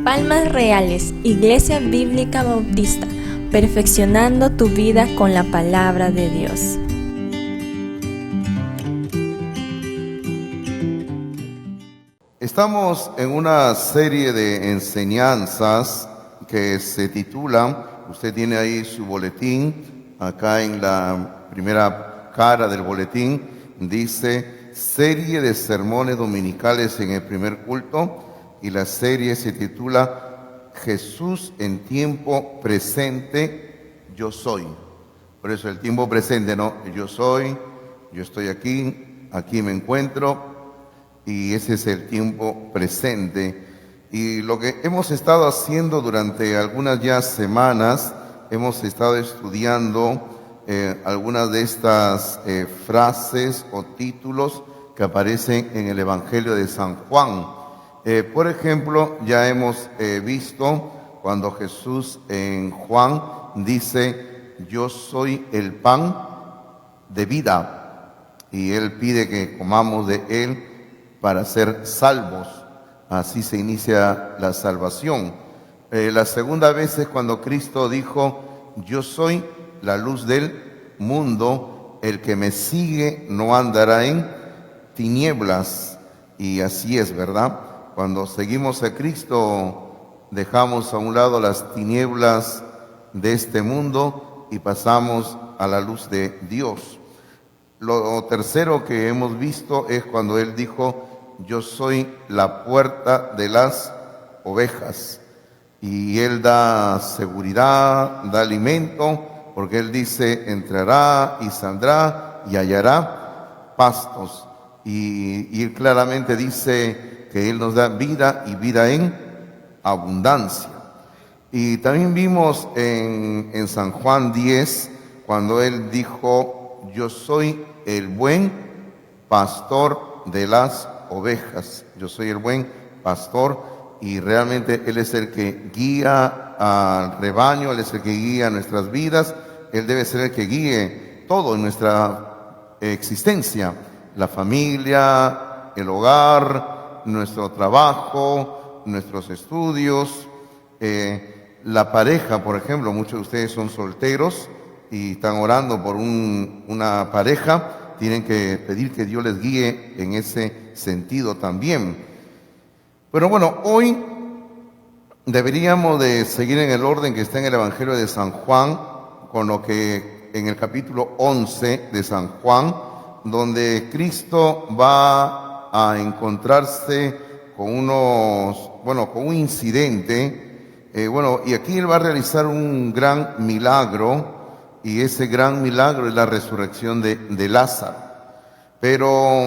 Palmas Reales, Iglesia Bíblica Bautista, perfeccionando tu vida con la palabra de Dios. Estamos en una serie de enseñanzas que se titula, usted tiene ahí su boletín, acá en la primera cara del boletín, dice serie de sermones dominicales en el primer culto, y la serie se titula Jesús en tiempo presente, yo soy. Por eso el tiempo presente, ¿no? Yo soy, yo estoy aquí, aquí me encuentro, y ese es el tiempo presente. Y lo que hemos estado haciendo durante algunas ya semanas, hemos estado estudiando algunas de estas frases o títulos que aparecen en el Evangelio de San Juan. Por ejemplo, ya hemos visto cuando Jesús en Juan dice, yo soy el pan de vida, y Él pide que comamos de Él para ser salvos. Así se inicia la salvación. La segunda vez es cuando Cristo dijo, yo soy la luz del mundo, el que me sigue no andará en tinieblas. Y así es, ¿verdad? Cuando seguimos a Cristo, dejamos a un lado las tinieblas de este mundo y pasamos a la luz de Dios. Lo tercero que hemos visto es cuando Él dijo, yo soy la puerta de las ovejas. Y Él da seguridad, da alimento, porque Él dice, entrará y saldrá y hallará pastos. Y Él claramente dice que Él nos da vida y vida en abundancia. Y también vimos en San Juan 10, cuando Él dijo, yo soy el buen pastor de las ovejas. Yo soy el buen pastor, y realmente Él es el que guía al rebaño, Él es el que guía nuestras vidas, Él debe ser el que guíe todo en nuestra existencia, la familia, el hogar, nuestro trabajo, nuestros estudios, la pareja, por ejemplo. Muchos de ustedes son solteros y están orando por una pareja, tienen que pedir que Dios les guíe en ese sentido también. Pero bueno, hoy deberíamos de seguir en el orden que está en el Evangelio de San Juan, con lo que en el capítulo 11 de San Juan, donde Cristo va a encontrarse con con un incidente, y aquí Él va a realizar un gran milagro, y ese gran milagro es la resurrección de Lázaro. Pero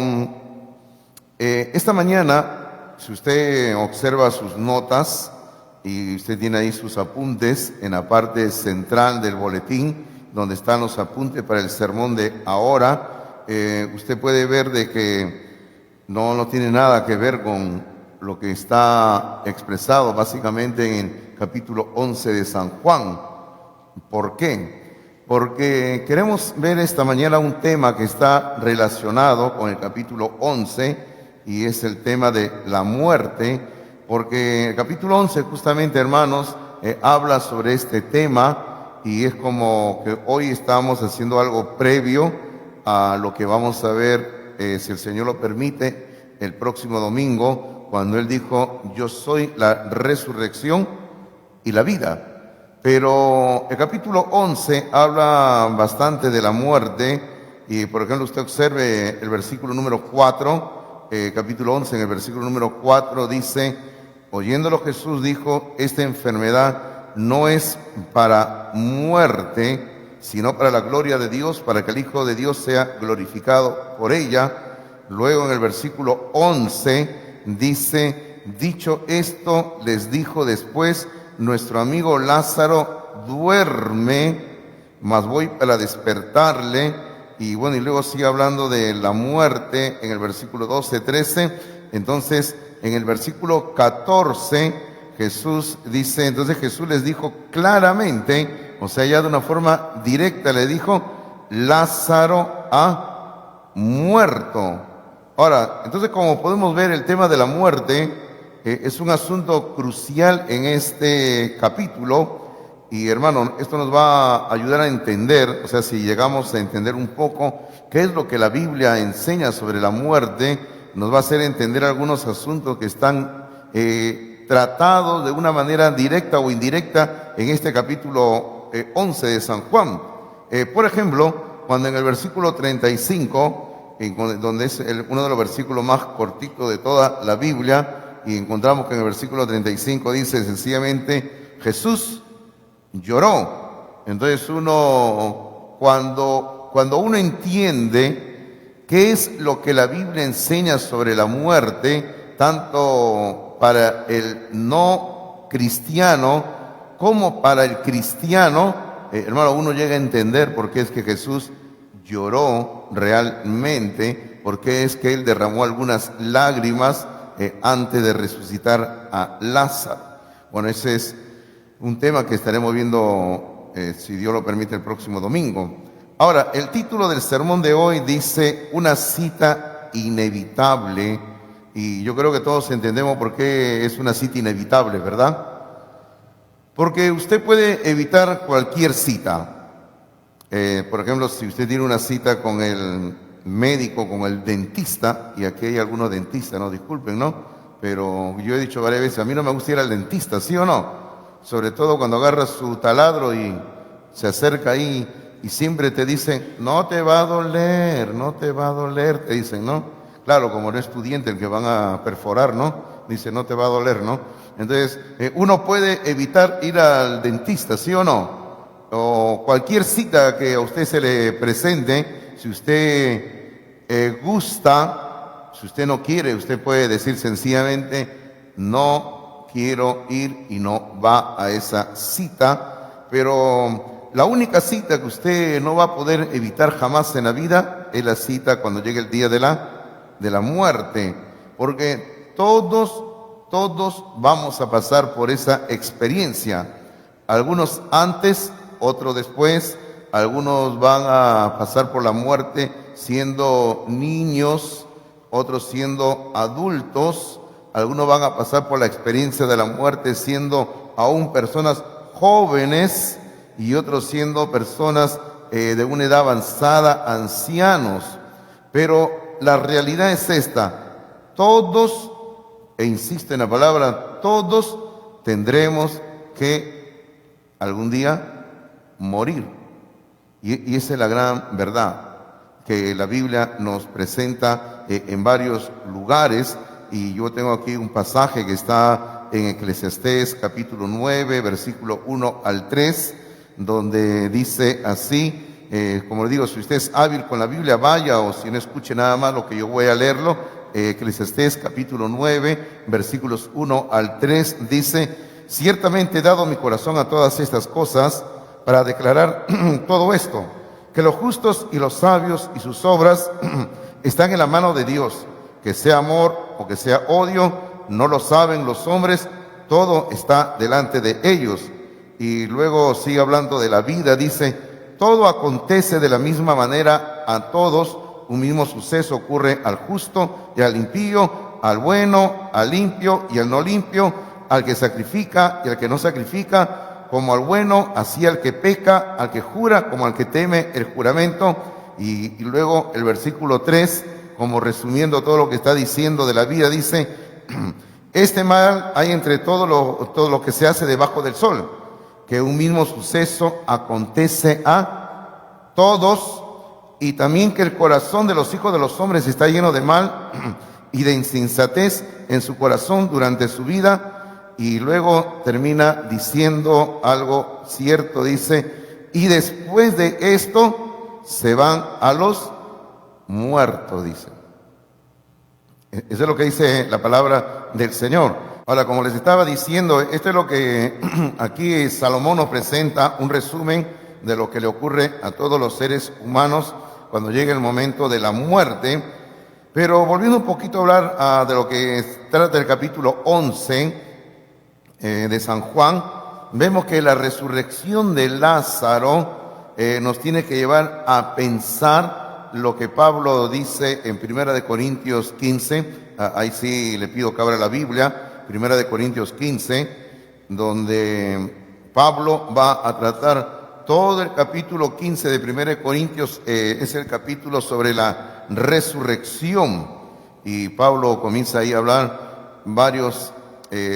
esta mañana, si usted observa sus notas, y usted tiene ahí sus apuntes en la parte central del boletín, donde están los apuntes para el sermón de ahora, usted puede ver de que no tiene nada que ver con lo que está expresado básicamente en el capítulo 11 de San Juan. ¿Por qué? Porque queremos ver esta mañana un tema que está relacionado con el capítulo 11, y es el tema de la muerte, porque el capítulo 11 justamente, hermanos, habla sobre este tema, y es como que hoy estamos haciendo algo previo a lo que vamos a ver, si el Señor lo permite, el próximo domingo, cuando Él dijo, yo soy la resurrección y la vida. Pero el capítulo 11 habla bastante de la muerte, y por ejemplo usted observe el versículo número 4, capítulo 11, en el versículo número 4 dice, oyéndolo Jesús dijo, esta enfermedad no es para muerte, sino para la gloria de Dios, para que el Hijo de Dios sea glorificado por ella. Luego en el versículo 11 dice, dicho esto, les dijo después, nuestro amigo Lázaro duerme, mas voy para despertarle. Y luego sigue hablando de la muerte en el versículo 12, 13. Entonces, en el versículo 14, Jesús dice, entonces Jesús les dijo claramente, o sea, ya de una forma directa le dijo, Lázaro ha muerto. Ahora, entonces, como podemos ver, el tema de la muerte es un asunto crucial en este capítulo. Y hermano, esto nos va a ayudar a entender, o sea, si llegamos a entender un poco qué es lo que la Biblia enseña sobre la muerte, nos va a hacer entender algunos asuntos que están tratados de una manera directa o indirecta en este capítulo 11 de San Juan. Por ejemplo, cuando en el versículo 35, donde es uno de los versículos más cortitos de toda la Biblia, y encontramos que en el versículo 35 dice sencillamente, Jesús lloró. Entonces cuando uno entiende qué es lo que la Biblia enseña sobre la muerte, tanto para el no cristiano como para el cristiano, hermano, uno llega a entender por qué es que Jesús lloró realmente, por qué es que Él derramó algunas lágrimas antes de resucitar a Lázaro. Bueno, ese es un tema que estaremos viendo, si Dios lo permite, el próximo domingo. Ahora, el título del sermón de hoy dice una cita inevitable, y yo creo que todos entendemos por qué es una cita inevitable, ¿verdad? Porque usted puede evitar cualquier cita. Por ejemplo, si usted tiene una cita con el médico, con el dentista, y aquí hay algunos dentistas, no disculpen, ¿no? Pero yo he dicho varias veces, a mí no me gusta ir al dentista, ¿sí o no? Sobre todo cuando agarra su taladro y se acerca ahí y siempre te dicen, no te va a doler, no te va a doler, te dicen, ¿no? Claro, como no es tu diente el que van a perforar, ¿no? Dice, no te va a doler, ¿no? Entonces, uno puede evitar ir al dentista, ¿sí o no? O cualquier cita que a usted se le presente, si usted gusta, si usted no quiere, usted puede decir sencillamente, no quiero ir, y no va a esa cita. Pero la única cita que usted no va a poder evitar jamás en la vida es la cita cuando llegue el día de la muerte, porque todos vamos a pasar por esa experiencia, algunos antes, otros después. Algunos van a pasar por la muerte siendo niños, otros siendo adultos. Algunos van a pasar por la experiencia de la muerte siendo aún personas jóvenes, y otros siendo personas de una edad avanzada, ancianos. Pero la realidad es esta: todos, e insisto en la palabra, todos tendremos que algún día morir. Y esa es la gran verdad que la Biblia nos presenta en varios lugares. Y yo tengo aquí un pasaje que está en Eclesiastés capítulo 9, versículo 1 al 3, donde dice así, como le digo, si usted es hábil con la Biblia, vaya, o si no, escuche nada más lo que yo voy a leerlo. Eclesiastés capítulo 9, versículos 1 al 3, dice, ciertamente he dado mi corazón a todas estas cosas para declarar todo esto, que los justos y los sabios y sus obras están en la mano de Dios, que sea amor o que sea odio, no lo saben los hombres, todo está delante de ellos. Y luego sigue hablando de la vida, dice, todo acontece de la misma manera a todos, un mismo suceso ocurre al justo y al impío, al bueno, al limpio y al no limpio, al que sacrifica y al que no sacrifica, como al bueno, así al que peca, al que jura, como al que teme el juramento. Y luego el versículo 3, como resumiendo todo lo que está diciendo de la vida, dice, este mal hay entre todo lo que se hace debajo del sol, que un mismo suceso acontece a todos, y también que el corazón de los hijos de los hombres está lleno de mal y de insensatez en su corazón durante su vida. Y luego termina diciendo algo cierto, dice, y después de esto se van a los muertos, dice. Eso es lo que dice la palabra del Señor. Ahora, como les estaba diciendo, esto es lo que aquí Salomón nos presenta, un resumen de lo que le ocurre a todos los seres humanos cuando llega el momento de la muerte. Pero volviendo un poquito a hablar de lo que trata el capítulo 11 de San Juan, vemos que la resurrección de Lázaro nos tiene que llevar a pensar lo que Pablo dice en 1 Corintios 15, ahí sí le pido que abra la Biblia, 1 Corintios 15, donde Pablo va a tratar todo el capítulo 15 de 1 Corintios, es el capítulo sobre la resurrección. Y Pablo comienza ahí a hablar varios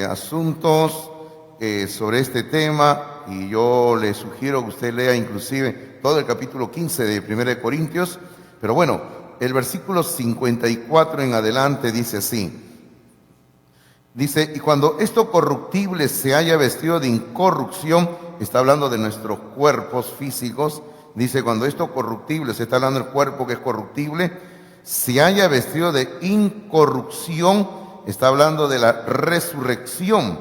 asuntos sobre este tema, y yo le sugiero que usted lea inclusive todo el capítulo 15 de 1 Corintios, pero bueno, el versículo 54 en adelante dice así. Dice, y cuando esto corruptible se haya vestido de incorrupción, está hablando de nuestros cuerpos físicos, dice, cuando esto corruptible, se está hablando del cuerpo que es corruptible, se haya vestido de incorrupción, está hablando de la resurrección,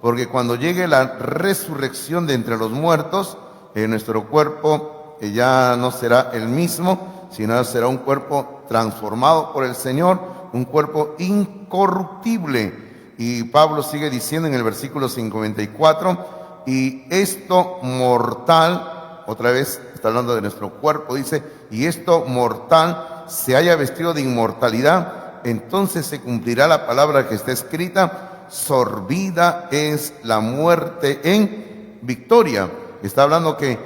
porque cuando llegue la resurrección de entre los muertos, nuestro cuerpo ya no será el mismo, sino será un cuerpo transformado por el Señor, un cuerpo incorruptible. Y Pablo sigue diciendo en el versículo 54, y esto mortal, otra vez está hablando de nuestro cuerpo, dice, y esto mortal se haya vestido de inmortalidad, entonces se cumplirá la palabra que está escrita, sorbida es la muerte en victoria. Está hablando que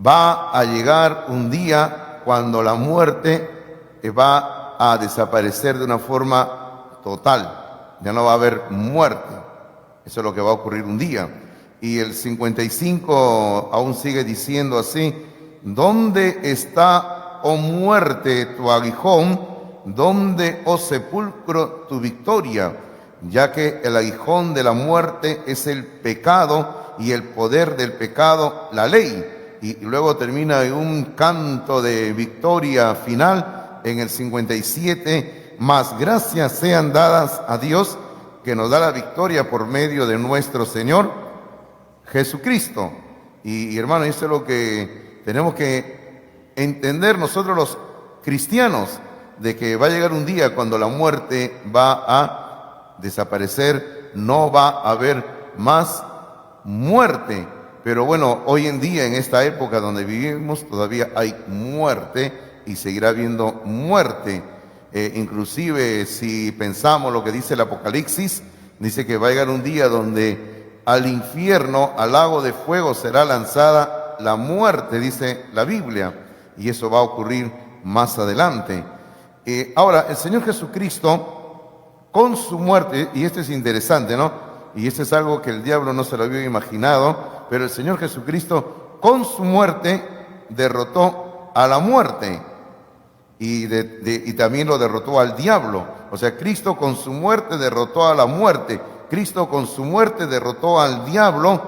va a llegar un día cuando la muerte va a desaparecer de una forma total. Ya no va a haber muerte. Eso es lo que va a ocurrir un día. Y el 55 aún sigue diciendo así, ¿dónde está, oh muerte, tu aguijón? ¿Dónde, oh sepulcro, tu victoria? Ya que el aguijón de la muerte es el pecado y el poder del pecado, la ley. Y luego termina en un canto de victoria final en el 57, mas gracias sean dadas a Dios que nos da la victoria por medio de nuestro Señor Jesucristo. Y hermano, eso es lo que tenemos que entender nosotros los cristianos, de que va a llegar un día cuando la muerte va a desaparecer, no va a haber más muerte. Pero bueno, hoy en día, en esta época donde vivimos, todavía hay muerte y seguirá habiendo muerte. Inclusive si pensamos lo que dice el Apocalipsis, dice que va a llegar un día donde al infierno, al lago de fuego será lanzada la muerte, dice la Biblia, y eso va a ocurrir más adelante. Ahora, el Señor Jesucristo, con su muerte, y esto es interesante, ¿no? Y esto es algo que el diablo no se lo había imaginado, pero el Señor Jesucristo, con su muerte, derrotó a la muerte. Y también lo derrotó al diablo. O sea, Cristo con su muerte derrotó a la muerte. Cristo con su muerte derrotó al diablo.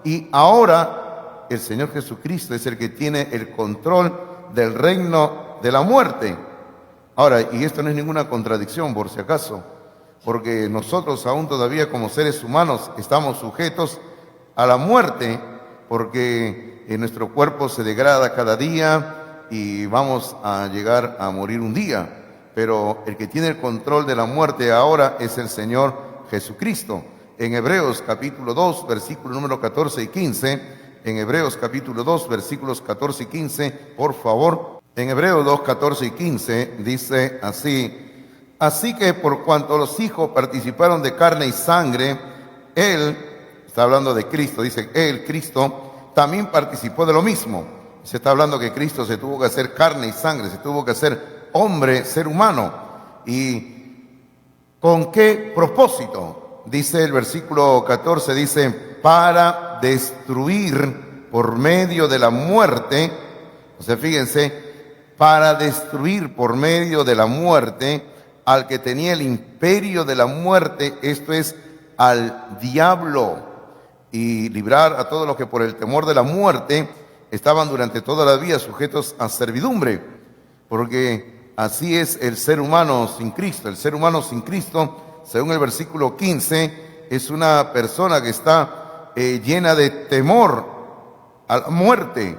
Y ahora el Señor Jesucristo es el que tiene el control del reino de la muerte. Ahora, y esto no es ninguna contradicción por si acaso, porque nosotros aún todavía como seres humanos estamos sujetos a la muerte, porque nuestro cuerpo se degrada cada día y vamos a llegar a morir un día, pero el que tiene el control de la muerte ahora es el Señor Jesucristo. En Hebreos capítulo 2, versículo número 14 y 15, en Hebreos capítulo 2, versículos 14 y 15, por favor, en Hebreos 2, 14 y 15, dice así, así que por cuanto los hijos participaron de carne y sangre, Él, está hablando de Cristo, dice Él, Cristo, también participó de lo mismo. Se está hablando que Cristo se tuvo que hacer carne y sangre, se tuvo que hacer hombre, ser humano. ¿Y con qué propósito? Dice el versículo 14, dice, para destruir por medio de la muerte, o sea, fíjense, para destruir por medio de la muerte al que tenía el imperio de la muerte, esto es, al diablo, y librar a todos los que por el temor de la muerte estaban durante toda la vida sujetos a servidumbre, porque así es el ser humano sin Cristo. El ser humano sin Cristo, según el versículo 15, es una persona que está llena de temor a la muerte.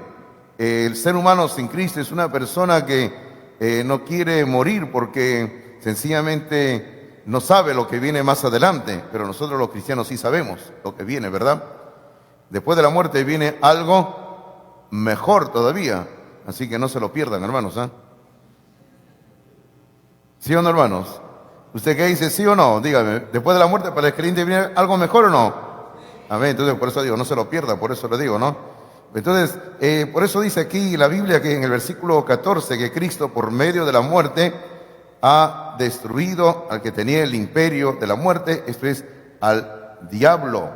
El ser humano sin Cristo es una persona que no quiere morir porque sencillamente no sabe lo que viene más adelante, pero nosotros los cristianos sí sabemos lo que viene, ¿verdad? Después de la muerte viene algo mejor todavía. Así que no se lo pierdan, hermanos, ¿ah? ¿Sí o no, hermanos? ¿Usted qué dice, sí o no? Dígame, después de la muerte para el creyente viene algo mejor o no. Amén, entonces por eso digo, no se lo pierda, por eso le digo, ¿no? Entonces, por eso dice aquí la Biblia que en el versículo 14 que Cristo por medio de la muerte ha destruido al que tenía el imperio de la muerte, esto es, al diablo.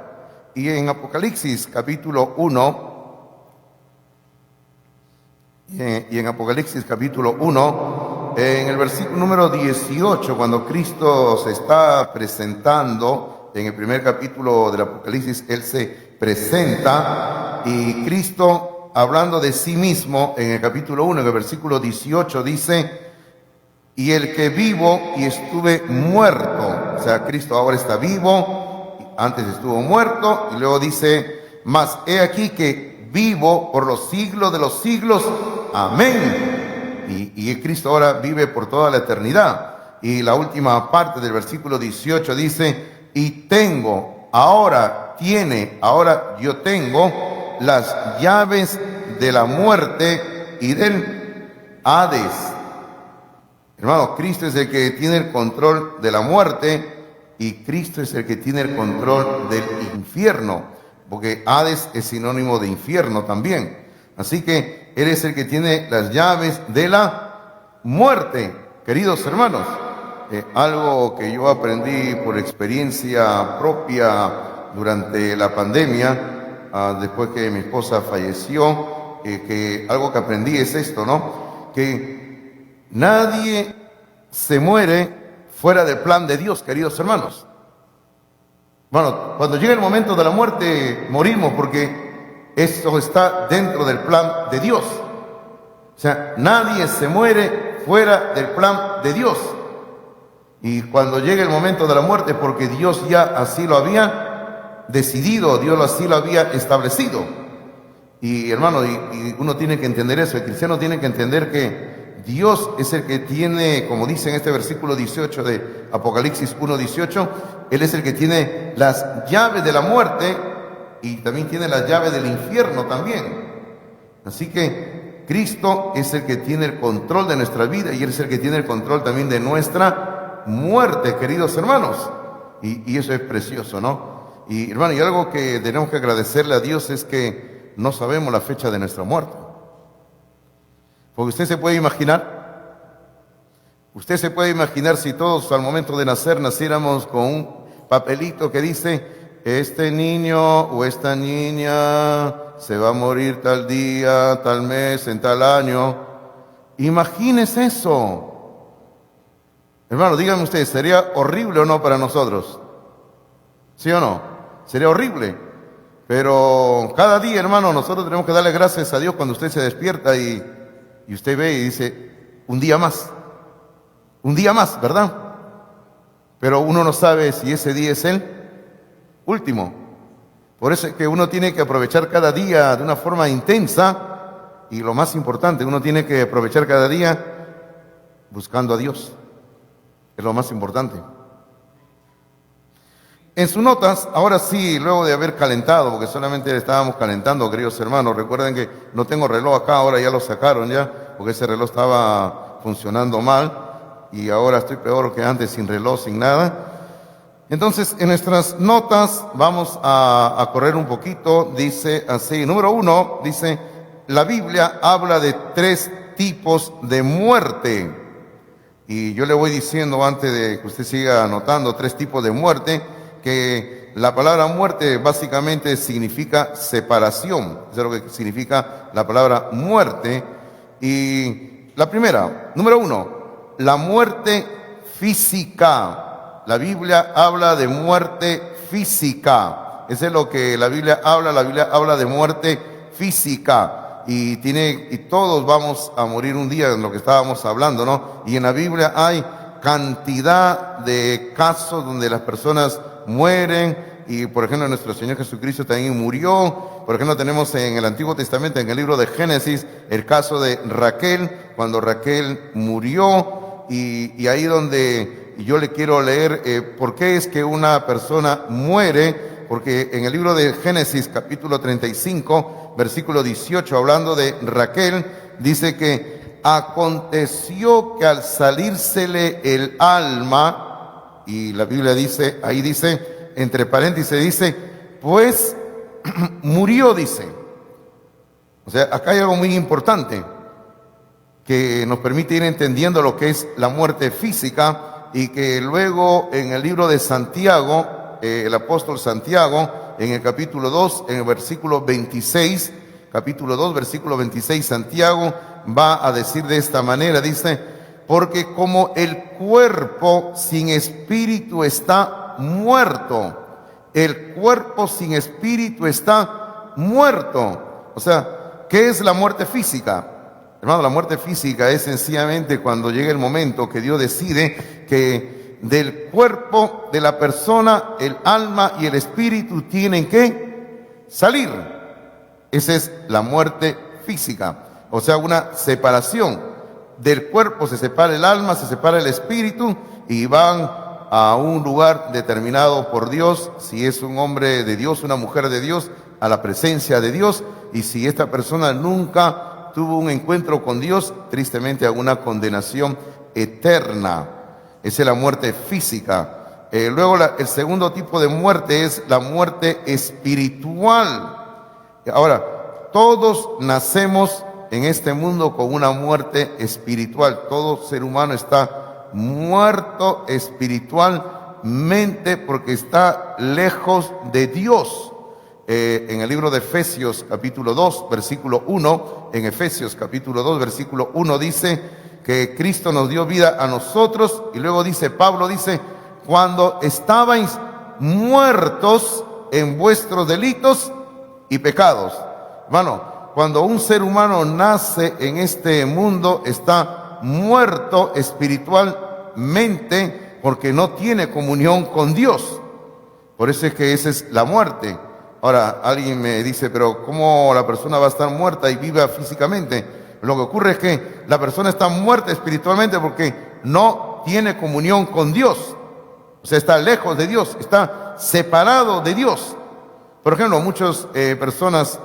Y en Apocalipsis capítulo 1, y en Apocalipsis capítulo 1, en el versículo número 18, cuando Cristo se está presentando, en el primer capítulo del Apocalipsis, Él se presenta y Cristo, hablando de sí mismo, en el capítulo 1, en el versículo 18, dice, y el que vivo y estuve muerto, o sea, Cristo ahora está vivo, antes estuvo muerto, y luego dice, mas he aquí que vivo por los siglos de los siglos, amén. Y Cristo ahora vive por toda la eternidad. Y la última parte del versículo 18 dice, y tengo, ahora yo tengo las llaves de la muerte y del Hades. Hermano, Cristo es el que tiene el control de la muerte y Cristo es el que tiene el control del infierno, porque Hades es sinónimo de infierno también. Así que Él es el que tiene las llaves de la muerte, queridos hermanos. Algo que yo aprendí por experiencia propia durante la pandemia, después que mi esposa falleció, que algo que aprendí es esto, ¿no? Que nadie se muere fuera del plan de Dios, queridos hermanos. Bueno, cuando llega el momento de la muerte, morimos porque esto está dentro del plan de Dios. O sea, nadie se muere fuera del plan de Dios. Y cuando llegue el momento de la muerte, porque Dios ya así lo había decidido, Dios así lo había establecido. Y hermano, y uno tiene que entender eso, el cristiano tiene que entender que Dios es el que tiene, como dice en este versículo 18 de Apocalipsis 1:18, Él es el que tiene las llaves de la muerte y también tiene las llaves del infierno también. Así que Cristo es el que tiene el control de nuestra vida y Él es el que tiene el control también de nuestra muerte, queridos hermanos, y eso es precioso, ¿no? Y hermano, y algo que tenemos que agradecerle a Dios es que no sabemos la fecha de nuestra muerte, porque usted se puede imaginar si todos al momento de nacer naciéramos con un papelito que dice, este niño o esta niña se va a morir tal día, tal mes, en tal año. Imagínese eso. Hermano, díganme ustedes, ¿sería horrible o no para nosotros? ¿Sí o no? Sería horrible. Pero cada día, hermano, nosotros tenemos que darle gracias a Dios cuando usted se despierta y usted ve y dice, un día más, ¿verdad? Pero uno no sabe si ese día es el último. Por eso es que uno tiene que aprovechar cada día de una forma intensa y lo más importante, uno tiene que aprovechar cada día buscando a Dios. Es lo más importante. En sus notas, ahora sí, luego de haber calentado, porque solamente estábamos calentando, queridos hermanos, recuerden que no tengo reloj acá, ahora ya lo sacaron ya, porque ese reloj estaba funcionando mal y ahora estoy peor que antes, sin reloj, sin nada. Entonces, en nuestras notas vamos a correr un poquito, dice así, número 1, dice, la Biblia habla de 3 tipos de muerte. Y yo le voy diciendo antes de que usted siga anotando 3 tipos de muerte, que la palabra muerte básicamente significa separación. Eso es lo que significa la palabra muerte. Y la primera, número 1, la muerte física. La Biblia habla de muerte física. Eso es lo que la Biblia habla de muerte física. Y todos vamos a morir un día, en lo que estábamos hablando, ¿no? Y en la Biblia hay cantidad de casos donde las personas mueren, y por ejemplo nuestro Señor Jesucristo también murió. Por ejemplo tenemos en el Antiguo Testamento, en el libro de Génesis, el caso de Raquel, cuando Raquel murió, y ahí donde yo le quiero leer por qué es que una persona muere. Porque en el libro de Génesis, capítulo 35, versículo 18, hablando de Raquel, dice que aconteció que al salírsele el alma, y la Biblia dice, ahí dice, entre paréntesis dice, pues murió, dice. O sea, acá hay algo muy importante que nos permite ir entendiendo lo que es la muerte física, y que luego en el libro de Santiago, el apóstol Santiago, en el capítulo 2, en el versículo 26, capítulo 2, versículo 26, Santiago va a decir de esta manera, dice, porque como el cuerpo sin espíritu está muerto, el cuerpo sin espíritu está muerto. O sea, ¿qué es la muerte física? Hermano, la muerte física es sencillamente cuando llega el momento que Dios decide que del cuerpo de la persona, el alma y el espíritu tienen que salir. Esa es la muerte física. O sea, una separación. Del cuerpo se separa el alma, se separa el espíritu y van a un lugar determinado por Dios. Si es un hombre de Dios, una mujer de Dios, a la presencia de Dios. Y si esta persona nunca tuvo un encuentro con Dios, tristemente a una condenación eterna. Esa es la muerte física. Luego el segundo tipo de muerte es la muerte espiritual. Ahora, todos nacemos en este mundo con una muerte espiritual. Todo ser humano está muerto espiritualmente porque está lejos de Dios. En el libro de Efesios capítulo 2 versículo 1, en Efesios capítulo 2 versículo 1 dice que Cristo nos dio vida a nosotros, y luego dice, Pablo dice, cuando estabais muertos en vuestros delitos y pecados. Hermano, cuando un ser humano nace en este mundo está muerto espiritualmente porque no tiene comunión con Dios. Por eso es que esa es la muerte. Ahora, alguien me dice, pero ¿cómo la persona va a estar muerta y viva físicamente? Lo que ocurre es que la persona está muerta espiritualmente porque no tiene comunión con Dios. O sea, está lejos de Dios, está separado de Dios. Por ejemplo, muchas personas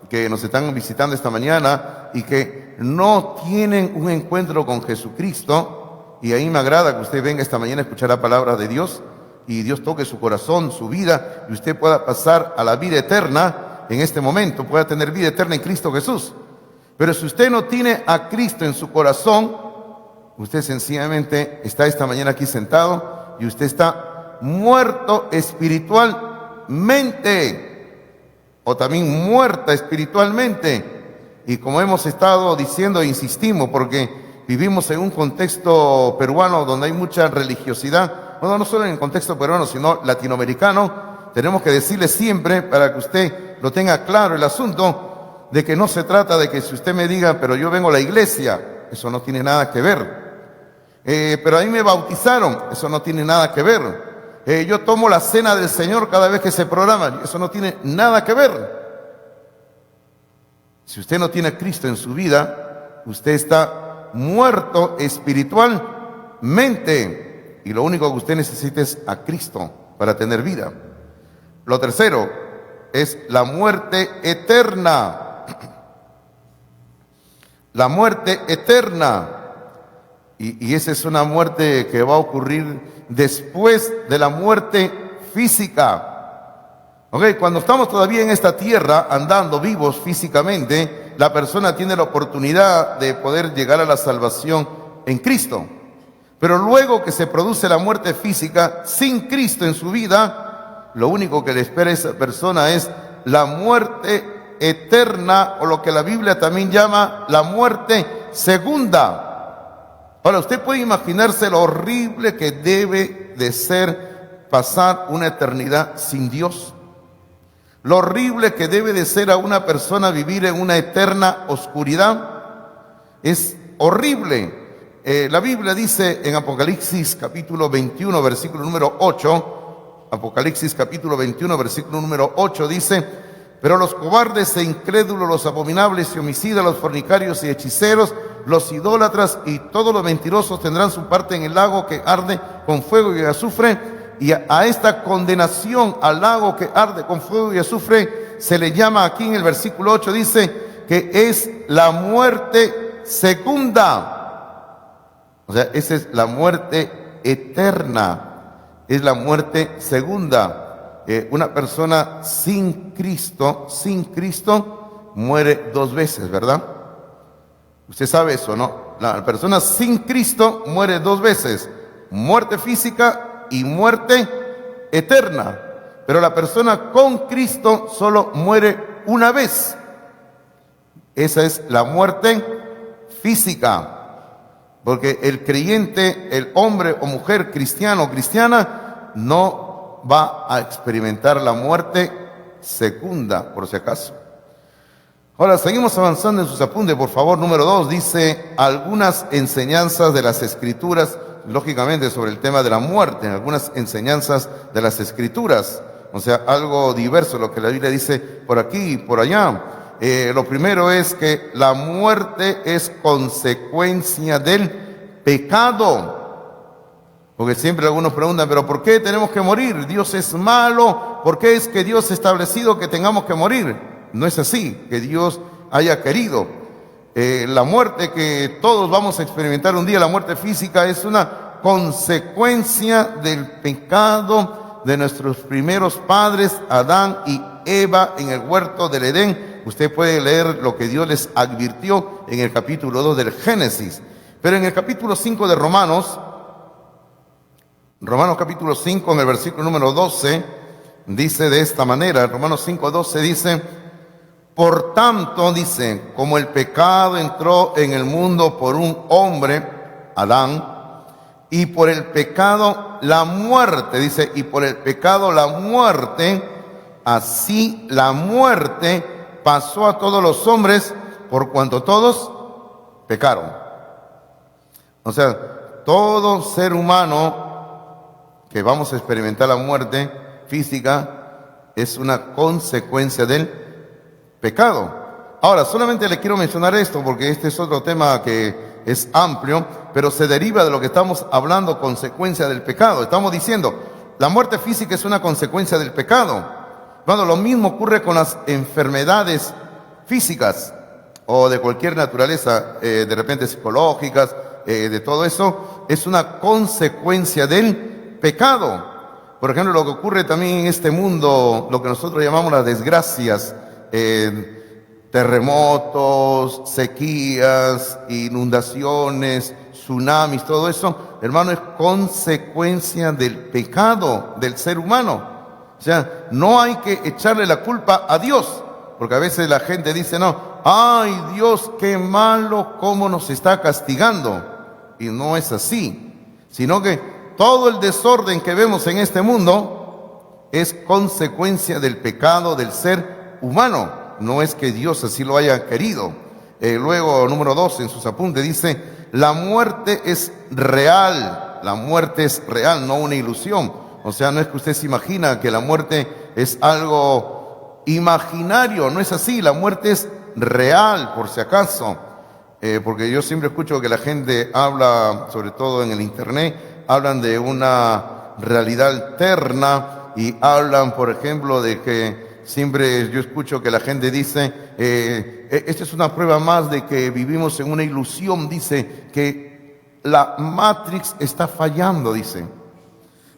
que nos están visitando esta mañana y que no tienen un encuentro con Jesucristo, y ahí me agrada que usted venga esta mañana a escuchar la palabra de Dios, y Dios toque su corazón, su vida, y usted pueda pasar a la vida eterna en este momento, pueda tener vida eterna en Cristo Jesús. Pero si usted no tiene a Cristo en su corazón, usted sencillamente está esta mañana aquí sentado y usted está muerto espiritualmente, o también muerta espiritualmente. Y como hemos estado diciendo e insistimos, porque vivimos en un contexto peruano donde hay mucha religiosidad, bueno, no solo en el contexto peruano, sino latinoamericano, tenemos que decirle siempre, para que usted lo tenga claro el asunto, de que no se trata de que si usted me diga, pero yo vengo a la iglesia, eso no tiene nada que ver. Pero a mí me bautizaron, eso no tiene nada que ver. Yo tomo la cena del Señor cada vez que se programa, eso no tiene nada que ver. Si usted no tiene a Cristo en su vida, usted está muerto espiritualmente. Y lo único que usted necesita es a Cristo para tener vida. Lo tercero es la muerte eterna. La muerte eterna. Y esa es una muerte que va a ocurrir después de la muerte física. Ok, cuando estamos todavía en esta tierra, andando vivos físicamente, la persona tiene la oportunidad de poder llegar a la salvación en Cristo. Pero luego que se produce la muerte física, sin Cristo en su vida, lo único que le espera a esa persona es la muerte eterna, o lo que la Biblia también llama la muerte segunda. Ahora, usted puede imaginarse lo horrible que debe de ser pasar una eternidad sin Dios. Lo horrible que debe de ser a una persona vivir en una eterna oscuridad. Es horrible. La Biblia dice en Apocalipsis capítulo 21, versículo número 8, Apocalipsis capítulo 21, versículo número 8 dice, pero los cobardes e incrédulos, los abominables y homicidas, los fornicarios y hechiceros, los idólatras y todos los mentirosos tendrán su parte en el lago que arde con fuego y azufre, y a esta condenación al lago que arde con fuego y azufre se le llama aquí en el versículo 8, dice que es la muerte segunda. O sea, esa es la muerte eterna, es la muerte segunda. Una persona sin Cristo muere 2 veces, ¿verdad? Usted sabe eso, ¿no? La persona sin Cristo muere 2 veces, muerte física y muerte eterna. Pero la persona con Cristo solo muere una vez. Esa es la muerte física. Porque el creyente, el hombre o mujer cristiano o cristiana, no va a experimentar la muerte segunda, por si acaso. Ahora, seguimos avanzando en sus apuntes, por favor. Número 2, dice algunas enseñanzas de las Escrituras, lógicamente sobre el tema de la muerte, algunas enseñanzas de las Escrituras. O sea, algo diverso, lo que la Biblia dice por aquí y por allá. Lo primero es que la muerte es consecuencia del pecado. Porque siempre algunos preguntan, ¿pero por qué tenemos que morir? ¿Dios es malo? ¿Por qué es que Dios ha establecido que tengamos que morir? No es así, que Dios haya querido. La muerte que todos vamos a experimentar un día, la muerte física, es una consecuencia del pecado de nuestros primeros padres, Adán y Eva, en el huerto del Edén. Usted puede leer lo que Dios les advirtió en el capítulo 2 del Génesis. Pero en el capítulo 5 de Romanos capítulo 5, en el versículo número 12, dice de esta manera, Romanos 5:12 dice: por tanto, dice, como el pecado entró en el mundo por un hombre, Adán, y por el pecado la muerte, dice, y por el pecado la muerte, así la muerte pasó a todos los hombres por cuanto todos pecaron. O sea, todo ser humano que vamos a experimentar la muerte física es una consecuencia del pecado. Ahora, solamente le quiero mencionar esto porque este es otro tema que es amplio, pero se deriva de lo que estamos hablando, consecuencia del pecado. Estamos diciendo, la muerte física es una consecuencia del pecado. Bueno, lo mismo ocurre con las enfermedades físicas o de cualquier naturaleza, de repente psicológicas, de todo eso, es una consecuencia del pecado. Por ejemplo, lo que ocurre también en este mundo, lo que nosotros llamamos las desgracias, terremotos, sequías, inundaciones, tsunamis, todo eso, hermano, es consecuencia del pecado del ser humano. O sea, no hay que echarle la culpa a Dios, porque a veces la gente dice, no, ay Dios, qué malo, cómo nos está castigando. Y no es así, sino que todo el desorden que vemos en este mundo es consecuencia del pecado del ser humano. No es que Dios así lo haya querido. Luego, número 2, en sus apuntes dice, la muerte es real. La muerte es real, no una ilusión. O sea, no es que usted se imagina que la muerte es algo imaginario. No es así, la muerte es real, por si acaso. Porque yo siempre escucho que la gente habla, sobre todo en el internet, hablan de una realidad alterna y hablan, por ejemplo, de que siempre yo escucho que la gente dice, esta es una prueba más de que vivimos en una ilusión, dice, que la Matrix está fallando, dice.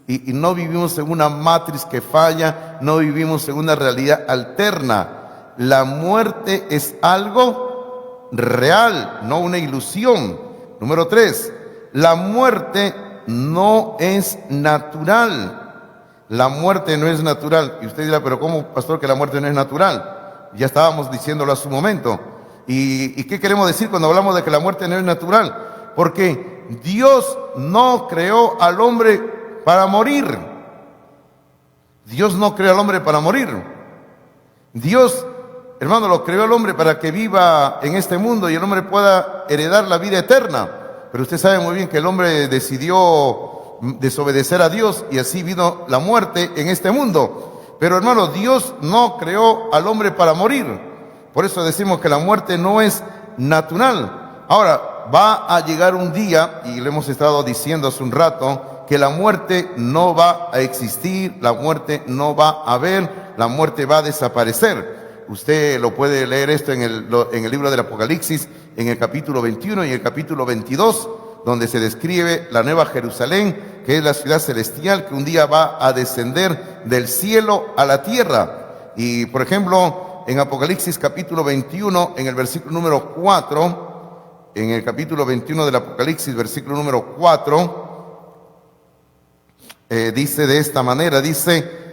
Y no vivimos en una Matrix que falla, no vivimos en una realidad alterna. La muerte es algo real, no una ilusión. Número 3, la muerte no es natural. La muerte no es natural. Y usted dirá, pero ¿cómo, pastor, que la muerte no es natural? Ya estábamos diciéndolo hace un momento. ¿Y qué queremos decir cuando hablamos de que la muerte no es natural? Porque Dios no creó al hombre para morir. Dios no creó al hombre para morir. Dios, hermano, lo creó al hombre para que viva en este mundo y el hombre pueda heredar la vida eterna. Pero usted sabe muy bien que el hombre decidió desobedecer a Dios y así vino la muerte en este mundo. Pero hermano, Dios no creó al hombre para morir. Por eso decimos que la muerte no es natural. Ahora, va a llegar un día, y le hemos estado diciendo hace un rato, que la muerte no va a existir, la muerte no va a haber, la muerte va a desaparecer. Usted lo puede leer esto en el libro del Apocalipsis, en el capítulo 21 y el capítulo 22, donde se describe la nueva Jerusalén, que es la ciudad celestial que un día va a descender del cielo a la tierra. Y por ejemplo, en Apocalipsis capítulo 21, en el versículo número 4, en el capítulo 21 del Apocalipsis, versículo número 4, dice de esta manera, dice: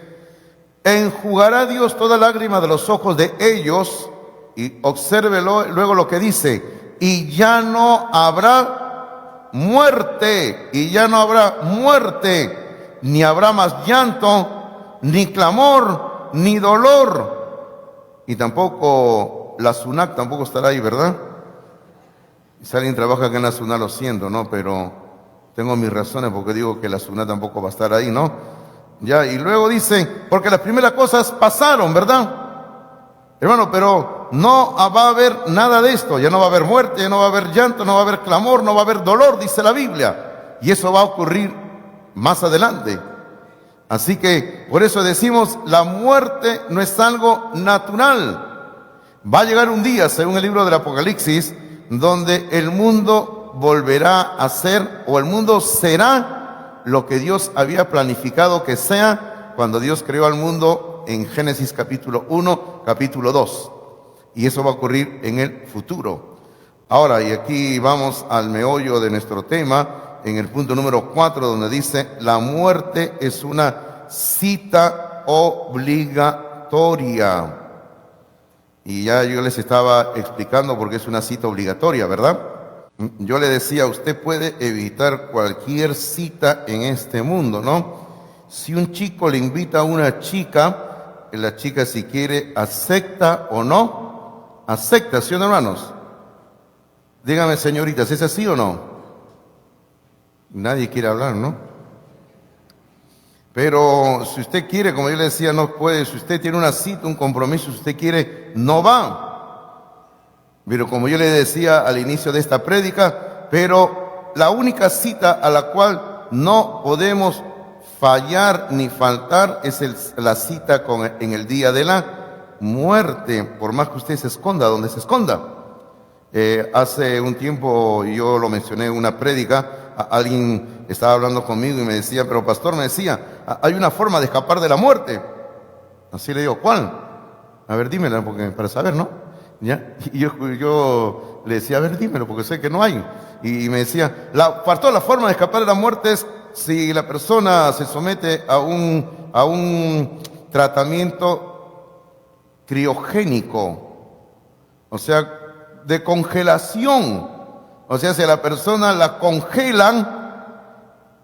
enjugará Dios toda lágrima de los ojos de ellos. Y obsérvelo luego lo que dice: y ya no habrá muerte, y ya no habrá muerte, ni habrá más llanto, ni clamor, ni dolor, y tampoco la SUNAT tampoco estará ahí, ¿verdad? Si alguien trabaja acá en la SUNAT, lo siento, ¿no? Pero tengo mis razones porque digo que la SUNAT tampoco va a estar ahí, ¿no? Ya, y luego dice, porque las primeras cosas pasaron, ¿verdad? Hermano, pero no va a haber nada de esto. Ya no va a haber muerte, ya no va a haber llanto, no va a haber clamor, no va a haber dolor, dice la Biblia. Y eso va a ocurrir más adelante. Así que por eso decimos, la muerte no es algo natural. Va a llegar un día, según el libro del Apocalipsis, donde el mundo volverá a ser, o el mundo será lo que Dios había planificado que sea cuando Dios creó al mundo en Génesis capítulo 1, capítulo 2. Y eso va a ocurrir en el futuro. Ahora, y aquí vamos al meollo de nuestro tema, en el punto número 4, donde dice, la muerte es una cita obligatoria. Y ya yo les estaba explicando por qué es una cita obligatoria, ¿verdad? Yo le decía, usted puede evitar cualquier cita en este mundo, ¿no? Si un chico le invita a una chica, la chica, si quiere, acepta o no, acepta, ¿sí o no, hermanos? Dígame, señoritas, ¿es así o no? Nadie quiere hablar, ¿no? Pero si usted quiere, como yo le decía, no puede. Si usted tiene una cita, un compromiso, si usted quiere, no va. Pero como yo le decía al inicio de esta prédica, pero la única cita a la cual no podemos fallar ni faltar es la cita en el día de la muerte, por más que usted se esconda donde se esconda. Hace un tiempo, yo lo mencioné en una prédica, alguien estaba hablando conmigo y me decía, pero pastor, me decía, hay una forma de escapar de la muerte. Así le digo, ¿cuál? A ver, dímela, porque para saber, ¿no? ¿Ya? Y yo le decía, a ver, dímelo, porque sé que no hay. Y me decía, pastor, la forma de escapar de la muerte es si la persona se somete a un tratamiento criogénico, o sea, de congelación. O sea, si a la persona la congelan,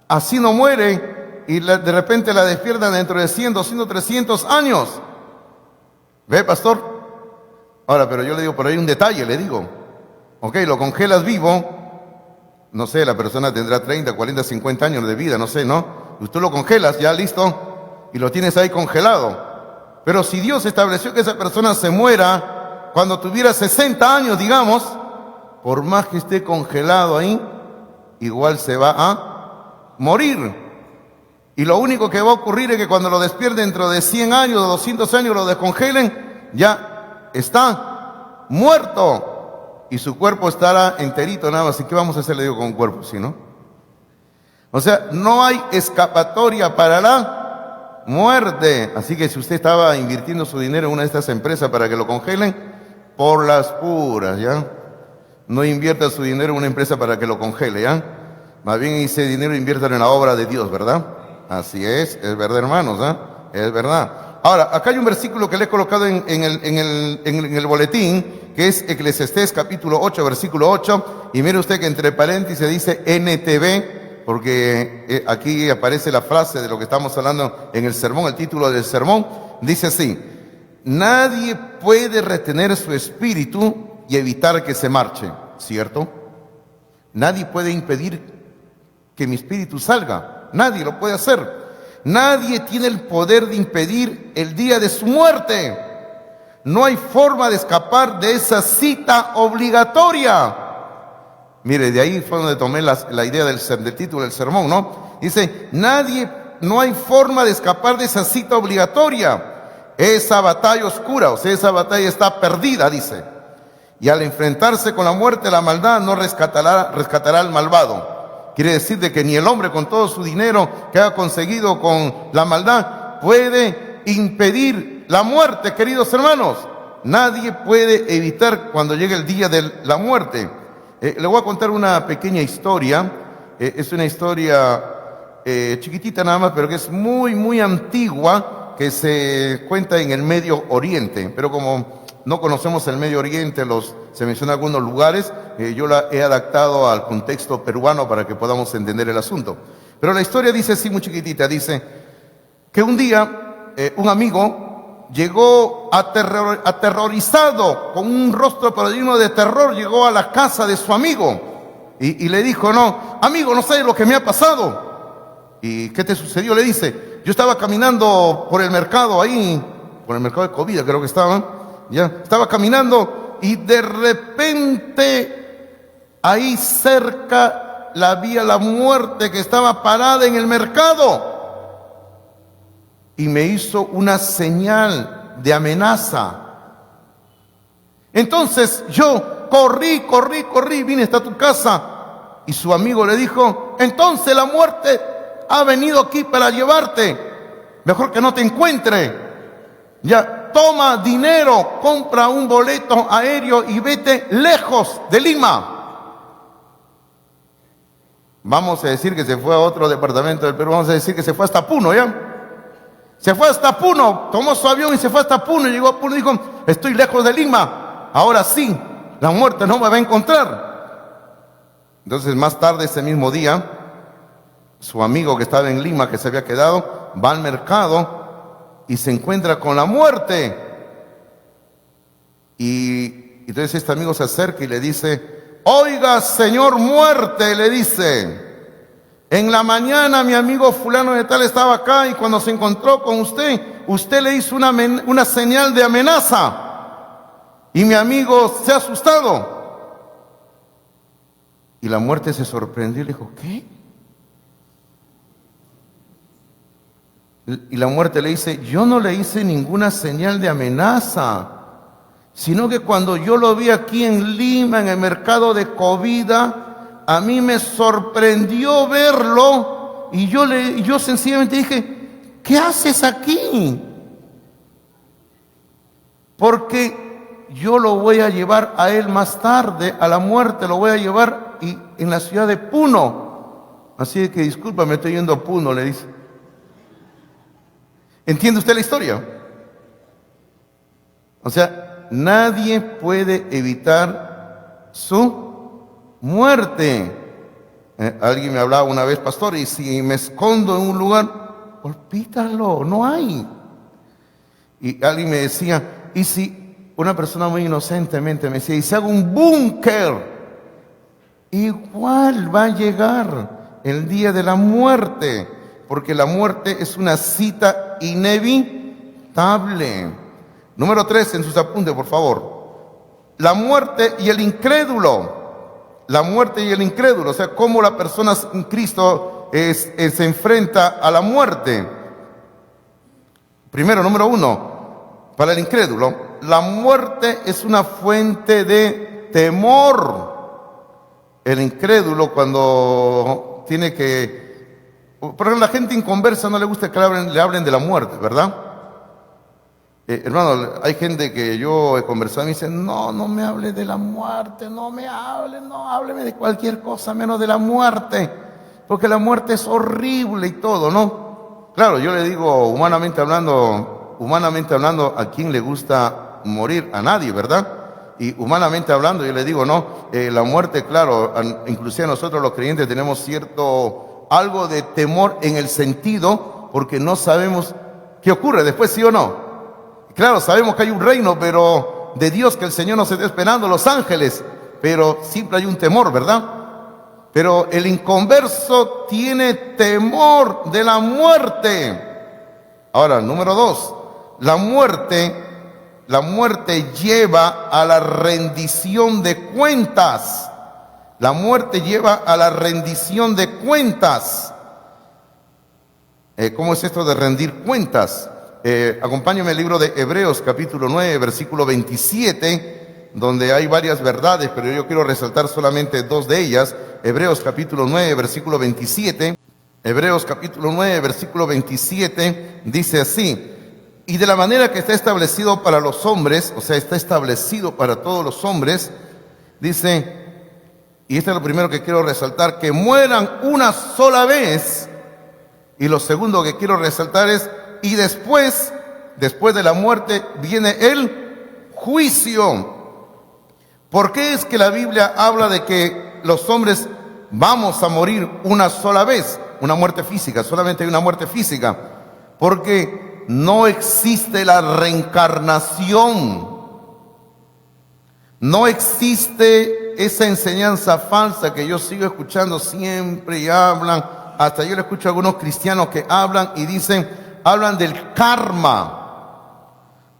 así no muere, y de repente la despiertan dentro de 100, 200, 300 años. ¿Ve, pastor? Ahora, pero yo le digo, por ahí un detalle, le digo. Ok, lo congelas vivo, no sé, la persona tendrá 30, 40, 50 años de vida, no sé, ¿no? Usted lo congelas, ya listo, y lo tienes ahí congelado. Pero si Dios estableció que esa persona se muera cuando tuviera 60 años, digamos, por más que esté congelado ahí, igual se va a morir. Y lo único que va a ocurrir es que cuando lo despierten dentro de 100 años o 200 años, lo descongelen, ya está muerto. Y su cuerpo estará enterito nada más. ¿Y qué vamos a hacer, le digo, con un cuerpo, si no? O sea, no hay escapatoria para la muerte. Así que si usted estaba invirtiendo su dinero en una de estas empresas para que lo congelen, por las puras, ¿ya? No invierta su dinero en una empresa para que lo congele, ¿ya? Más bien ese dinero inviértalo en la obra de Dios, ¿verdad? Así es verdad, hermanos, ¿eh? Es verdad. Ahora, acá hay un versículo que le he colocado en el boletín, que es Eclesiastés capítulo 8, versículo 8, y mire usted que entre paréntesis dice NTV, porque aquí aparece la frase de lo que estamos hablando en el sermón, el título del sermón, dice así: nadie puede retener su espíritu y evitar que se marche, ¿cierto? Nadie puede impedir que mi espíritu salga, nadie lo puede hacer. Nadie tiene el poder de impedir el día de su muerte. No hay forma de escapar de esa cita obligatoria. Mire, de ahí fue donde tomé la idea del título del sermón, ¿no? Dice, no hay forma de escapar de esa cita obligatoria. Esa batalla oscura, o sea, esa batalla está perdida, dice. Y al enfrentarse con la muerte, la maldad no rescatará al malvado. Quiere decir de que ni el hombre con todo su dinero que ha conseguido con la maldad puede impedir la muerte, queridos hermanos. Nadie puede evitar cuando llegue el día de la muerte. Le voy a contar una pequeña historia. Es una historia chiquitita nada más, pero que es muy, muy antigua, que se cuenta en el Medio Oriente. Pero como no conocemos el Medio Oriente, se mencionan algunos lugares, yo la he adaptado al contexto peruano para que podamos entender el asunto. Pero la historia dice así, muy chiquitita, dice que un día un amigo llegó aterrorizado, con un rostro pero lleno de terror, llegó a la casa de su amigo y le dijo: no, amigo, no sabes lo que me ha pasado. ¿Y qué te sucedió? Le dice: yo estaba caminando por el mercado ahí, por el mercado de comida creo que estaba caminando y de repente ahí cerca la vi a la muerte que estaba parada en el mercado y me hizo una señal de amenaza. Entonces yo corrí, vine hasta tu casa y su amigo le dijo: entonces la muerte ha venido aquí para llevarte, mejor que no te encuentre. Ya, toma dinero, compra un boleto aéreo y vete lejos de Lima. Vamos a decir que se fue a otro departamento del Perú, vamos a decir que se fue hasta Puno, ¿ya? Se fue hasta Puno, tomó su avión y se fue hasta Puno, llegó a Puno y dijo: estoy lejos de Lima, ahora sí, la muerte no me va a encontrar. Entonces más tarde ese mismo día, su amigo que estaba en Lima, que se había quedado, va al mercado y se encuentra con la muerte. Y entonces este amigo se acerca y le dice: oiga, señor muerte, le dice, en la mañana mi amigo fulano de tal estaba acá y cuando se encontró con usted le hizo una señal de amenaza y mi amigo se ha asustado. Y la muerte se sorprendió y le dijo: ¿qué? Y la muerte le dice: yo no le hice ninguna señal de amenaza, sino que cuando yo lo vi aquí en Lima, en el mercado de comida, a mí me sorprendió verlo y yo sencillamente dije: ¿qué haces aquí? Porque yo lo voy a llevar a él más tarde, a la muerte lo voy a llevar en la ciudad de Puno. Así que disculpa, me estoy yendo a Puno, le dice. ¿Entiende usted la historia? O sea, nadie puede evitar su muerte. Alguien me hablaba una vez: pastor, y si me escondo en un lugar, olvídalo, no hay. Y alguien me decía: y si una persona muy inocentemente me decía: y si hago un búnker, igual va a llegar el día de la muerte, porque la muerte es una cita inevitable. Número 3 en sus apuntes, por favor. La muerte y el incrédulo. La muerte y el incrédulo, o sea, cómo la persona en Cristo se enfrenta a la muerte. Primero, número 1, para el incrédulo, la muerte es una fuente de temor. El incrédulo, cuando tiene que... Por ejemplo, la gente inconversa no le gusta que le hablen de la muerte, ¿verdad? Hermano, hay gente que yo he conversado y me dicen: no me hable de la muerte, no hábleme de cualquier cosa menos de la muerte, porque la muerte es horrible y todo, ¿no? Claro, yo le digo, humanamente hablando, ¿a quién le gusta morir? A nadie, ¿verdad? Y humanamente hablando, yo le digo, no, la muerte, claro, inclusive nosotros los creyentes tenemos algo de temor en el sentido, porque no sabemos qué ocurre después, ¿sí o no? Claro, sabemos que hay un reino, pero de Dios, que el Señor nos está esperando, los ángeles, pero siempre hay un temor, ¿verdad? Pero el inconverso tiene temor de la muerte. Ahora, número 2, la muerte lleva a la rendición de cuentas. La muerte lleva a la rendición de cuentas. ¿Cómo es esto de rendir cuentas? Acompáñenme al libro de Hebreos capítulo 9, versículo 27, donde hay varias verdades, pero yo quiero resaltar solamente dos de ellas. Hebreos capítulo 9, versículo 27. Hebreos capítulo 9, versículo 27 dice así: y de la manera que está establecido para los hombres, o sea, está establecido para todos los hombres, dice, y esto es lo primero que quiero resaltar, que mueran una sola vez. Y lo segundo que quiero resaltar es, y después de la muerte viene el juicio. ¿Por qué es que la Biblia habla de que los hombres vamos a morir una sola vez? Una muerte física, solamente hay una muerte física. Porque no existe la reencarnación. No existe esa enseñanza falsa que yo sigo escuchando siempre y hablan. Hasta yo le escucho a algunos cristianos que hablan y dicen, hablan del karma.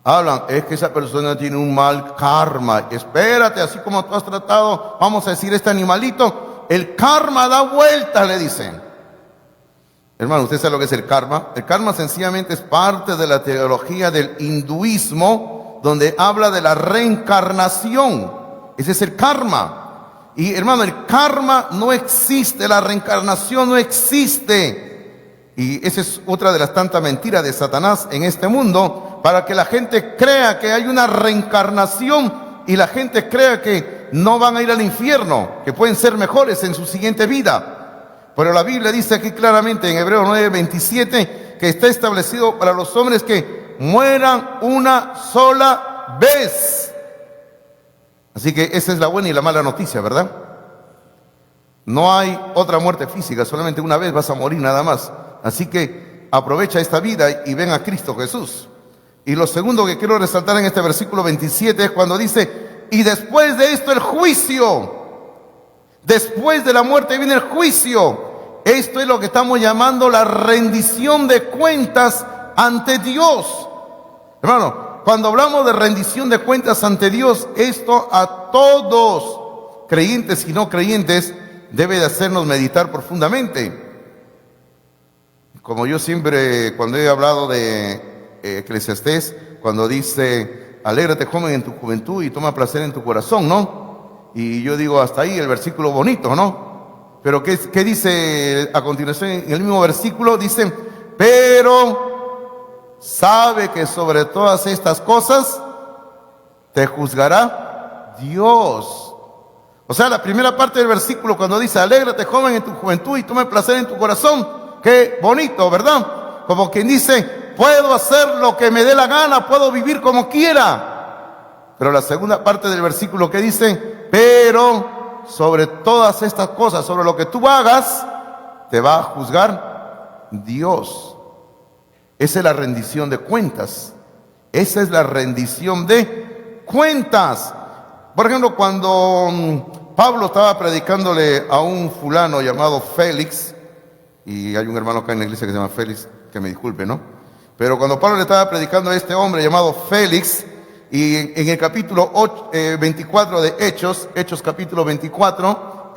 Hablan, es que esa persona tiene un mal karma. Espérate, así como tú has tratado, vamos a decir, este animalito, el karma da vueltas, le dicen. Hermano, ¿usted sabe lo que es el karma? El karma sencillamente es parte de la teología del hinduismo, donde habla de la reencarnación. Ese es el karma. Y hermano, el karma no existe, la reencarnación no existe. Y esa es otra de las tantas mentiras de Satanás en este mundo, para que la gente crea que hay una reencarnación y la gente crea que no van a ir al infierno, que pueden ser mejores en su siguiente vida. Pero la Biblia dice aquí claramente en Hebreos 9:27 que está establecido para los hombres que mueran una sola vez. Así que esa es la buena y la mala noticia, ¿verdad? No hay otra muerte física, solamente una vez vas a morir nada más. Así que aprovecha esta vida y ven a Cristo Jesús. Y lo segundo que quiero resaltar en este versículo 27 es cuando dice, y después de esto el juicio. Después de la muerte viene el juicio. Esto es lo que estamos llamando la rendición de cuentas ante Dios. Hermano, cuando hablamos de rendición de cuentas ante Dios, esto a todos, creyentes y no creyentes, debe de hacernos meditar profundamente. Como yo siempre, cuando he hablado de Eclesiastés, cuando dice, alégrate joven en tu juventud y toma placer en tu corazón, ¿no? Y yo digo, hasta ahí el versículo bonito, ¿no? Pero ¿qué dice a continuación en el mismo versículo? Dice, pero sabe que sobre todas estas cosas te juzgará Dios. O sea, la primera parte del versículo cuando dice, alégrate joven en tu juventud y toma placer en tu corazón. Qué bonito, ¿verdad? Como quien dice, puedo hacer lo que me dé la gana, puedo vivir como quiera. Pero la segunda parte del versículo que dice, pero sobre todas estas cosas, sobre lo que tú hagas, te va a juzgar Dios. Esa es la rendición de cuentas. Esa es la rendición de cuentas. Por ejemplo, cuando Pablo estaba predicándole a un fulano llamado Félix, y hay un hermano acá en la iglesia que se llama Félix, que me disculpe, ¿no? Pero cuando Pablo le estaba predicando a este hombre llamado Félix, y en el capítulo 24 de Hechos capítulo 24,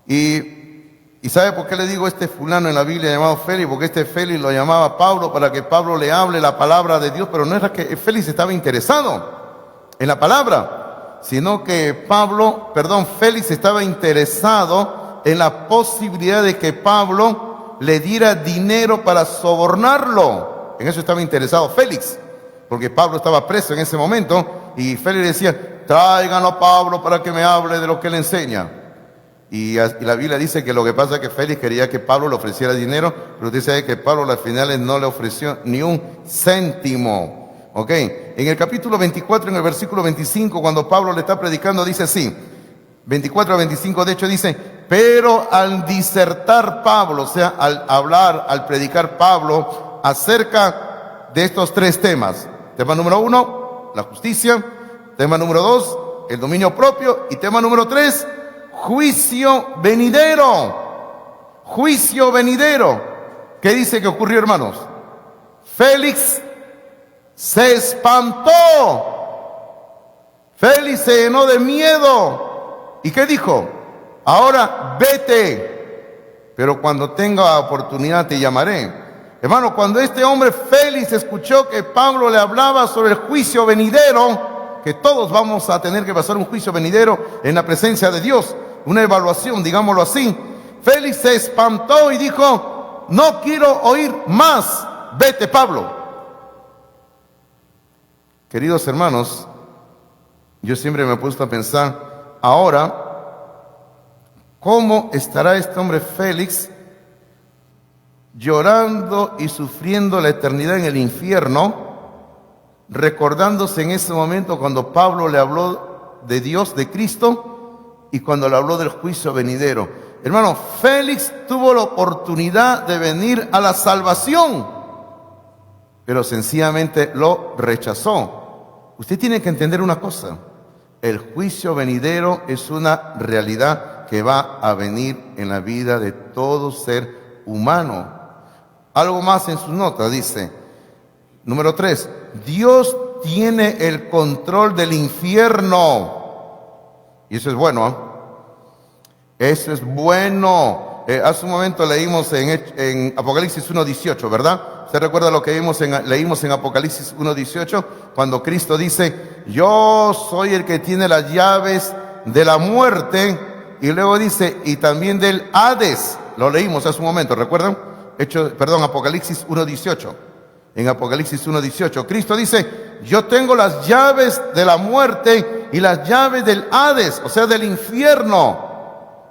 y ¿sabe por qué le digo este fulano en la Biblia llamado Félix? Porque este Félix lo llamaba Pablo para que Pablo le hable la palabra de Dios, pero no era que Félix estaba interesado en la palabra, sino que Félix estaba interesado en la posibilidad de que Pablo le diera dinero para sobornarlo. En eso estaba interesado Félix, porque Pablo estaba preso en ese momento y Félix decía, tráiganlo a Pablo para que me hable de lo que le enseña. Y la Biblia dice que lo que pasa es que Félix quería que Pablo le ofreciera dinero, pero usted sabe que Pablo al final no le ofreció ni un céntimo. ¿Ok? En el capítulo 24, en el versículo 25, cuando Pablo le está predicando, dice así, 24 a 25 de hecho dice, pero al disertar Pablo, o sea, al predicar Pablo acerca de estos tres temas. Tema número 1, la justicia. Tema número 2, el dominio propio. Y tema número 3, juicio venidero. Juicio venidero. ¿Qué dice que ocurrió, hermanos? Félix se espantó. Félix se llenó de miedo. ¿Y qué dijo? Ahora vete, pero cuando tenga oportunidad te llamaré. Hermano, cuando este hombre Félix escuchó que Pablo le hablaba sobre el juicio venidero, que todos vamos a tener que pasar un juicio venidero en la presencia de Dios, una evaluación, digámoslo así, Félix se espantó y dijo: no quiero oír más, vete, Pablo. Queridos hermanos, yo siempre me he puesto a pensar, ahora, ¿cómo estará este hombre Félix llorando y sufriendo la eternidad en el infierno, recordándose en ese momento cuando Pablo le habló de Dios, de Cristo, y cuando le habló del juicio venidero? Hermano, Félix tuvo la oportunidad de venir a la salvación, pero sencillamente lo rechazó. Usted tiene que entender una cosa: el juicio venidero es una realidad que va a venir en la vida de todo ser humano. Algo más en sus notas, dice, número 3, Dios tiene el control del infierno. Y eso es bueno, ¿eh? Eso es bueno. Hace un momento leímos en Apocalipsis 1:18, ¿verdad? ¿Usted recuerda lo que leímos en Apocalipsis 1:18? Cuando Cristo dice: yo soy el que tiene las llaves de la muerte. Y luego dice: y también del Hades. Lo leímos hace un momento, ¿recuerdan? Apocalipsis 1:18. En Apocalipsis 1:18, Cristo dice: yo tengo las llaves de la muerte y las llaves del Hades, o sea, del infierno.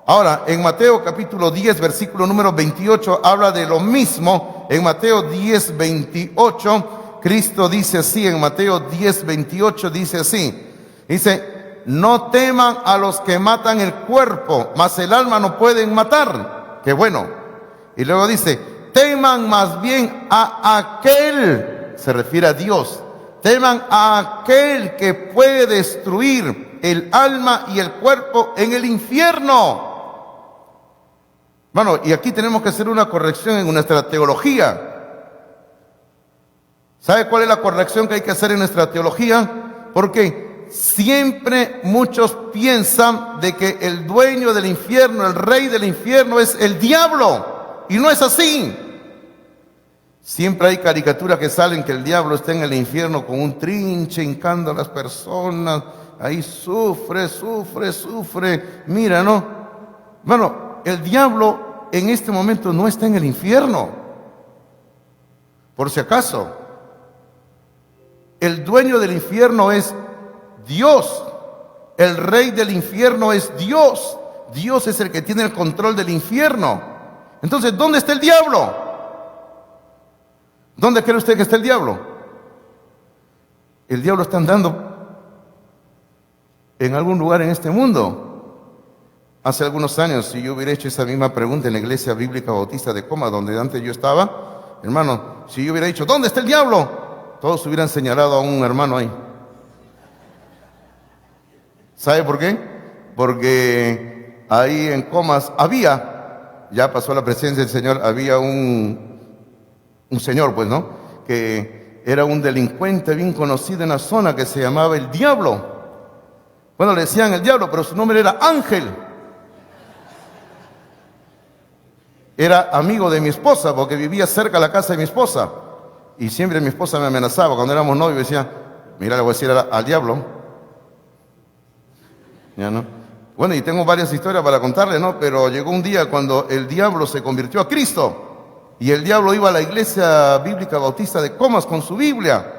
Ahora, en Mateo capítulo 10, versículo número 28, habla de lo mismo. En Mateo 10, 28, Cristo dice así, en Mateo 10, 28, dice así, dice: no teman a los que matan el cuerpo, mas el alma no pueden matar. Qué bueno. Y luego dice: teman más bien a aquel, se refiere a Dios, teman a aquel que puede destruir el alma y el cuerpo en el infierno. Bueno, y aquí tenemos que hacer una corrección en nuestra teología. ¿Sabe cuál es la corrección que hay que hacer en nuestra teología? Porque siempre muchos piensan de que el dueño del infierno, el rey del infierno, es el diablo. Y no es así. Siempre hay caricaturas que salen que el diablo está en el infierno con un trinche hincando a las personas. Ahí sufre. Mira, ¿no? Bueno, el diablo en este momento no está en el infierno. Por si acaso, el dueño del infierno es Dios. El rey del infierno es Dios. Dios es el que tiene el control del infierno. Entonces, ¿dónde está el diablo? ¿Dónde cree usted que está el diablo? El diablo está andando en algún lugar en este mundo. Hace algunos años, si yo hubiera hecho esa misma pregunta en la Iglesia Bíblica Bautista de Coma, donde antes yo estaba, hermano, si yo hubiera dicho: ¿dónde está el diablo?, todos hubieran señalado a un hermano ahí. ¿Sabe por qué? Porque ahí en Comas ya pasó la presencia del Señor, había un señor, pues, ¿no?, que era un delincuente bien conocido en la zona, que se llamaba el Diablo. Bueno, le decían el Diablo, pero su nombre era Ángel. Era amigo de mi esposa, porque vivía cerca de la casa de mi esposa. Y siempre mi esposa me amenazaba cuando éramos novios, decía: mira, le voy a decir al diablo. Ya, ¿no? Bueno, y tengo varias historias para contarle, ¿no? Pero llegó un día cuando el diablo se convirtió a Cristo. Y el diablo iba a la Iglesia Bíblica Bautista de Comas con su Biblia.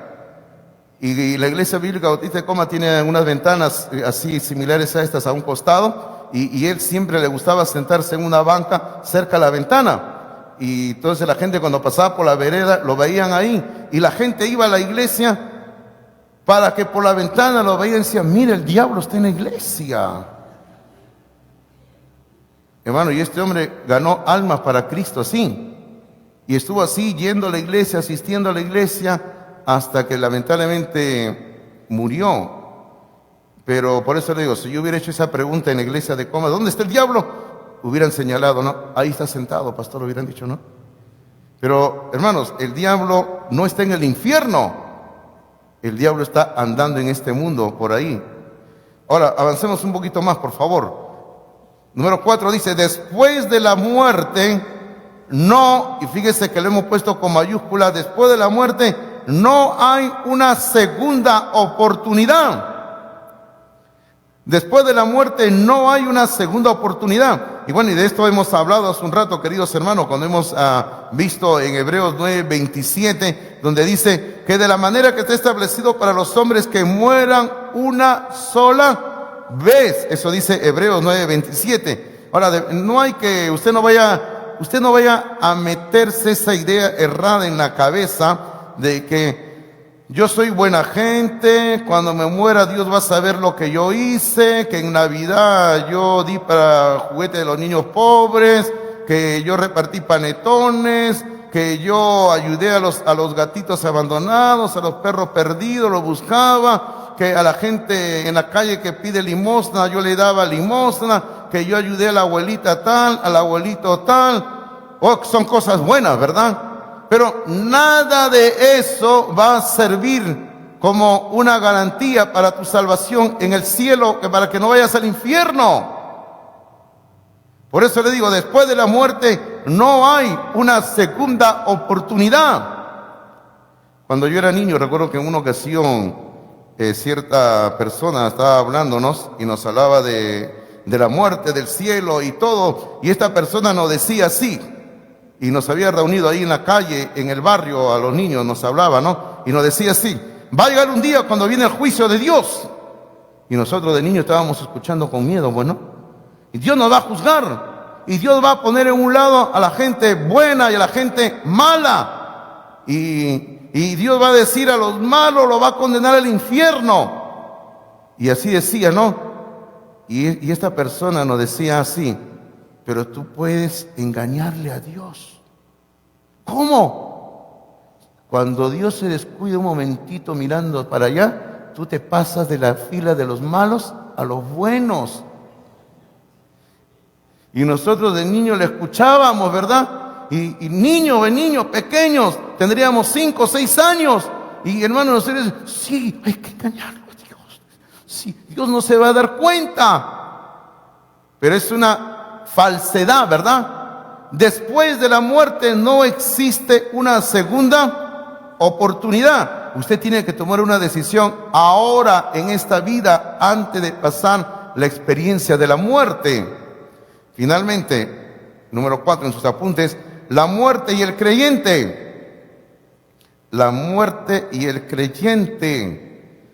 Y la Iglesia Bíblica Bautista de Comas tiene unas ventanas así similares a estas a un costado. Y él siempre le gustaba sentarse en una banca cerca de la ventana. Y entonces la gente, cuando pasaba por la vereda, lo veían ahí. Y la gente iba a la iglesia para que por la ventana lo veían y decían: mira, el diablo está en la iglesia. Hermano, y este hombre ganó almas para Cristo así. Y estuvo así, yendo a la iglesia, asistiendo a la iglesia, hasta que lamentablemente murió. Pero por eso le digo, si yo hubiera hecho esa pregunta en la iglesia de Coma: ¿dónde está el diablo?, hubieran señalado: no, ahí está sentado, pastor, hubieran dicho, ¿no? Pero, hermanos, el diablo no está en el infierno. El diablo está andando en este mundo, por ahí. Ahora, avancemos un poquito más, por favor. Número 4 dice: después de la muerte no, y fíjese que lo hemos puesto con mayúscula, después de la muerte no hay una segunda oportunidad. Después de la muerte no hay una segunda oportunidad. Y bueno, y de esto hemos hablado hace un rato, queridos hermanos, cuando hemos visto en Hebreos 9:27, donde dice que de la manera que está establecido para los hombres que mueran una sola vez. Eso dice Hebreos 9:27. Ahora, no hay que, usted no vaya a meterse esa idea errada en la cabeza de que yo soy buena gente, cuando me muera Dios va a saber lo que yo hice, que en Navidad yo di para juguete de los niños pobres, que yo repartí panetones, que yo ayudé a los gatitos abandonados, a los perros perdidos, los buscaba, que a la gente en la calle que pide limosna yo le daba limosna, que yo ayudé a la abuelita tal, al abuelito tal. Oh, son cosas buenas, ¿verdad? Pero nada de eso va a servir como una garantía para tu salvación en el cielo, para que no vayas al infierno. Por eso le digo, después de la muerte no hay una segunda oportunidad. Cuando yo era niño, recuerdo que en una ocasión cierta persona estaba hablándonos y nos hablaba de la muerte, del cielo y todo, y esta persona nos decía así. Y nos había reunido ahí en la calle, en el barrio, a los niños nos hablaba, ¿no? Y nos decía así: va a llegar un día cuando viene el juicio de Dios. Y nosotros de niños estábamos escuchando con miedo, bueno. Y Dios nos va a juzgar. Y Dios va a poner en un lado a la gente buena y a la gente mala. Y Dios va a decir a los malos, lo va a condenar al infierno. Y así decía, ¿no? Y esta persona nos decía así: pero tú puedes engañarle a Dios. ¿Cómo? Cuando Dios se descuida un momentito mirando para allá, tú te pasas de la fila de los malos a los buenos. Y nosotros de niños le escuchábamos, ¿verdad? Y niños pequeños, tendríamos 5 o 6 años. Y hermanos, nosotros, sí, hay que engañarlo a Dios. Sí, Dios no se va a dar cuenta. Pero es una falsedad, ¿verdad? Después de la muerte no existe una segunda oportunidad. Usted tiene que tomar una decisión ahora en esta vida antes de pasar la experiencia de la muerte. Finalmente, número 4 en sus apuntes, la muerte y el creyente. La muerte y el creyente.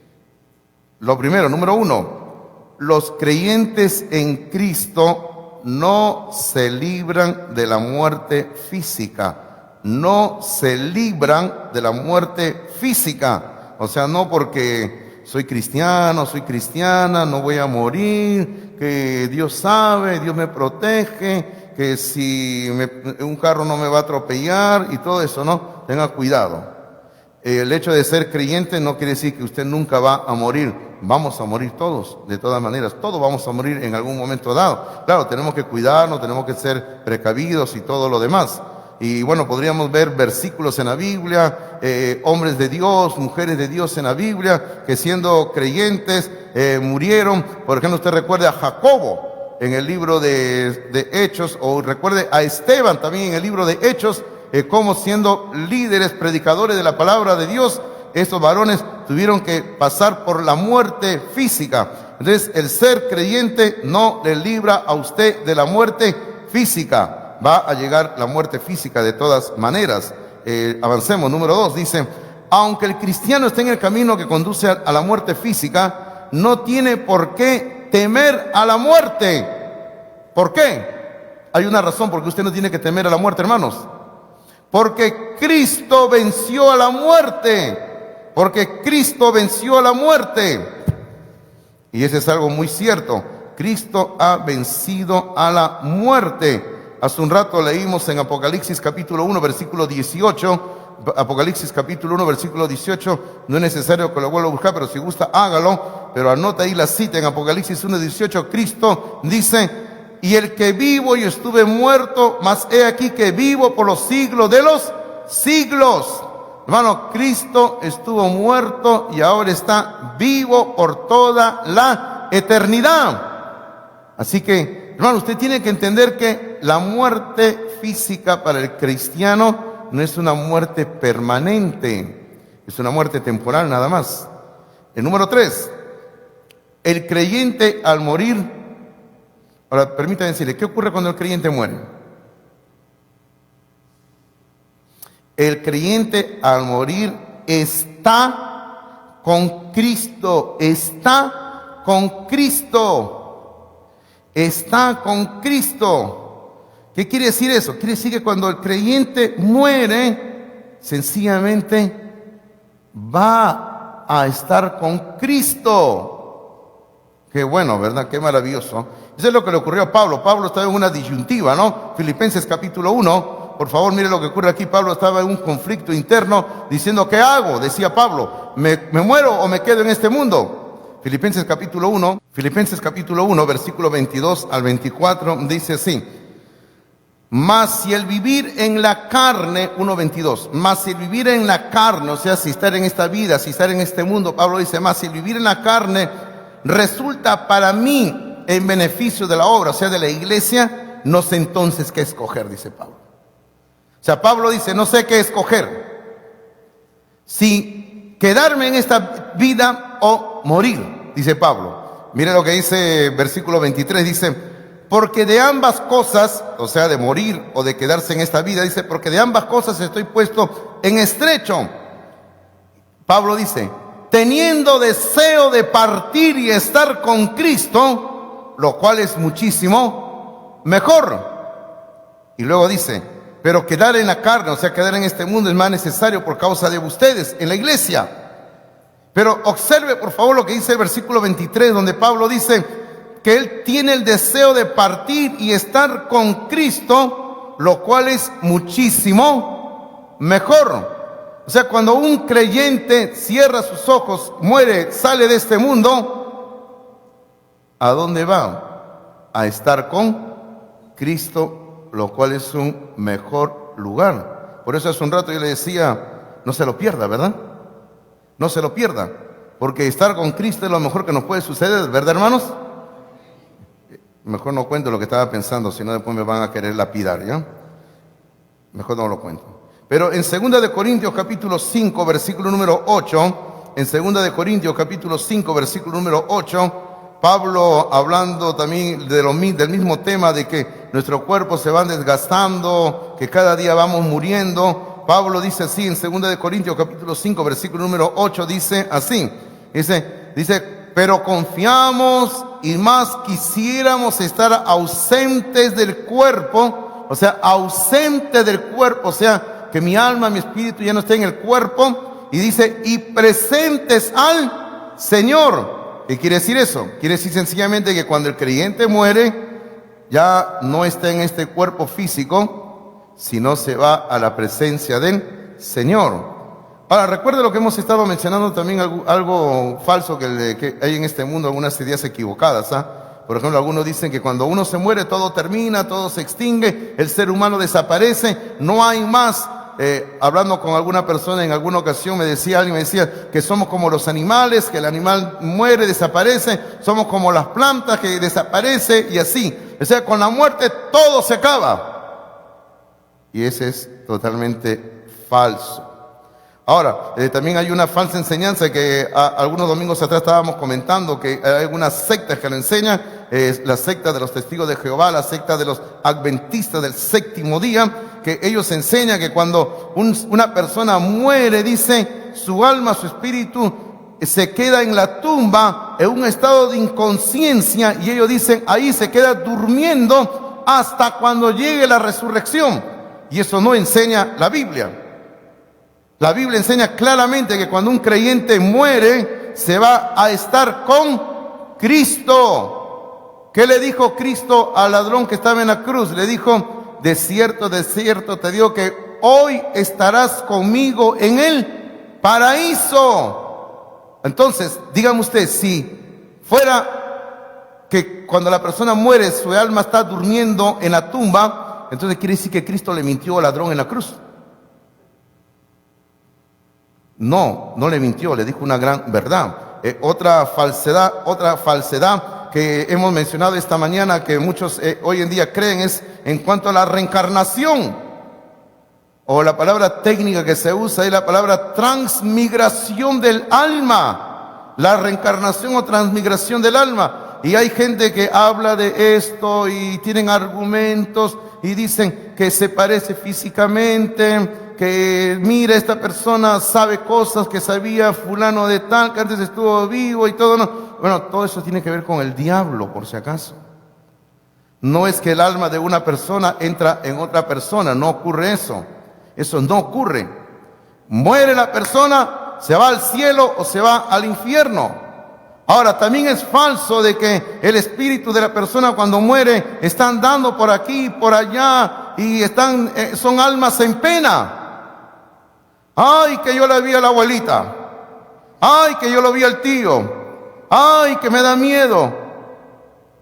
Lo primero, número 1, los creyentes en Cristo no se libran de la muerte física. No se libran de la muerte física. O sea, no porque soy cristiano, soy cristiana, no voy a morir, que Dios sabe, Dios me protege, que si un carro no me va a atropellar y todo eso, no. Tenga cuidado. El hecho de ser creyente no quiere decir que usted nunca va a morir. Vamos a morir todos, de todas maneras. Todos vamos a morir en algún momento dado. Claro, tenemos que cuidarnos, tenemos que ser precavidos y todo lo demás. Y bueno, podríamos ver versículos en la Biblia, hombres de Dios, mujeres de Dios en la Biblia, que siendo creyentes murieron. Por ejemplo, usted recuerde a Jacobo en el libro de Hechos, o recuerde a Esteban también en el libro de Hechos, como siendo líderes, predicadores de la palabra de Dios, estos varones tuvieron que pasar por la muerte física. Entonces, el ser creyente no le libra a usted de la muerte física. Va a llegar la muerte física de todas maneras. Avancemos. Número 2, dice: aunque el cristiano esté en el camino que conduce a la muerte física, no tiene por qué temer a la muerte. ¿Por qué? Hay una razón por qué usted no tiene que temer a la muerte, hermanos. Porque Cristo venció a la muerte. Porque Cristo venció a la muerte. Y eso es algo muy cierto. Cristo ha vencido a la muerte. Hace un rato leímos en Apocalipsis capítulo 1, versículo 18. Apocalipsis capítulo 1, versículo 18. No es necesario que lo vuelva a buscar, pero si gusta, hágalo. Pero anota ahí la cita en Apocalipsis 1, 18. Cristo dice: y el que vivo y estuve muerto, mas he aquí que vivo por los siglos de los siglos. Hermano, Cristo estuvo muerto y ahora está vivo por toda la eternidad. Así que hermano, usted tiene que entender que la muerte física para el cristiano no es una muerte permanente, es una muerte temporal nada más. El número 3, el creyente al morir. Ahora, permítame decirle, ¿qué ocurre cuando el creyente muere? El creyente al morir está con Cristo, está con Cristo, está con Cristo. ¿Qué quiere decir eso? Quiere decir que cuando el creyente muere, sencillamente va a estar con Cristo. Qué bueno, ¿verdad? Qué maravilloso. Eso es lo que le ocurrió a Pablo. Pablo estaba en una disyuntiva, ¿no? Filipenses capítulo 1. Por favor, mire lo que ocurre aquí. Pablo estaba en un conflicto interno diciendo, ¿qué hago? Decía Pablo, ¿me muero o me quedo en este mundo? Filipenses capítulo 1, versículo 22 al 24, dice así: mas si el vivir en la carne, 1:22, mas si el vivir en la carne, o sea, si estar en esta vida, si estar en este mundo, Pablo dice, mas si el vivir en la carne resulta para mí en beneficio de la obra, o sea, de la iglesia, no sé entonces qué escoger, dice Pablo. O sea, Pablo dice, no sé qué escoger, si quedarme en esta vida o morir, dice Pablo. Mire lo que dice versículo 23, dice, porque de ambas cosas, o sea, de morir o de quedarse en esta vida, dice, porque de ambas cosas estoy puesto en estrecho. Pablo dice, teniendo deseo de partir y estar con Cristo, lo cual es muchísimo mejor. Y luego dice, pero quedar en la carne, o sea, quedar en este mundo es más necesario por causa de ustedes en la iglesia. Pero observe por favor lo que dice el versículo 23, donde Pablo dice que él tiene el deseo de partir y estar con Cristo, lo cual es muchísimo mejor. O sea, cuando un creyente cierra sus ojos, muere, sale de este mundo, ¿a dónde va? A estar con Cristo, lo cual es un mejor lugar. Por eso hace un rato yo le decía, no se lo pierda, ¿verdad? No se lo pierda, porque estar con Cristo es lo mejor que nos puede suceder, ¿verdad, hermanos? Mejor no cuento lo que estaba pensando, si no después me van a querer lapidar, ¿ya? Mejor no lo cuento. Pero en 2 de Corintios capítulo 5, versículo número 8, en 2 de Corintios capítulo 5, versículo número 8, Pablo hablando también del mismo tema de que nuestros cuerpos se van desgastando, que cada día vamos muriendo. Pablo dice así en 2 de Corintios capítulo 5, versículo número 8, dice así, dice, pero confiamos y más quisiéramos estar ausentes del cuerpo, o sea, ausente del cuerpo, o sea, que mi alma, mi espíritu ya no esté en el cuerpo, y dice, y presentes al Señor. ¿Qué quiere decir eso? Quiere decir sencillamente que cuando el creyente muere, ya no está en este cuerpo físico, sino se va a la presencia del Señor. Ahora, recuerde lo que hemos estado mencionando también, algo falso que hay en este mundo, algunas ideas equivocadas, ¿ah? Por ejemplo, algunos dicen que cuando uno se muere todo termina, todo se extingue, el ser humano desaparece, no hay más. Hablando con alguna persona en alguna ocasión alguien me decía que somos como los animales, que el animal muere, desaparece, somos como las plantas que desaparece y así. O sea, con la muerte todo se acaba. Y ese es totalmente falso. Ahora, también hay una falsa enseñanza que algunos domingos atrás estábamos comentando, que hay algunas sectas que lo enseñan, la secta de los testigos de Jehová, la secta de los adventistas del séptimo día, que ellos enseñan que cuando una persona muere, dice, su alma, su espíritu se queda en la tumba en un estado de inconsciencia, y ellos dicen, ahí se queda durmiendo hasta cuando llegue la resurrección. Y eso no enseña la Biblia. La Biblia enseña claramente que cuando un creyente muere, se va a estar con Cristo. ¿Qué le dijo Cristo al ladrón que estaba en la cruz? Le dijo, de cierto te digo que hoy estarás conmigo en el paraíso. Entonces, dígame usted, si fuera que cuando la persona muere, su alma está durmiendo en la tumba, entonces quiere decir que Cristo le mintió al ladrón en la cruz. No le mintió, le dijo una gran verdad. Otra falsedad que hemos mencionado esta mañana, que muchos hoy en día creen, es en cuanto a la reencarnación, o la palabra técnica que se usa es la palabra transmigración del alma, la reencarnación o transmigración del alma. Y hay gente que habla de esto y tienen argumentos y dicen que se parece físicamente, que mira, esta persona sabe cosas que sabía fulano de tal, que antes estuvo vivo y todo. No. Bueno, todo eso tiene que ver con el diablo, por si acaso. No es que el alma de una persona entra en otra persona, no ocurre eso. Eso no ocurre. Muere la persona, se va al cielo o se va al infierno. Ahora, también es falso de que el espíritu de la persona cuando muere está andando por aquí y por allá y son almas en pena. Ay, que yo la vi a la abuelita. Ay, que yo lo vi al tío. Ay, que me da miedo.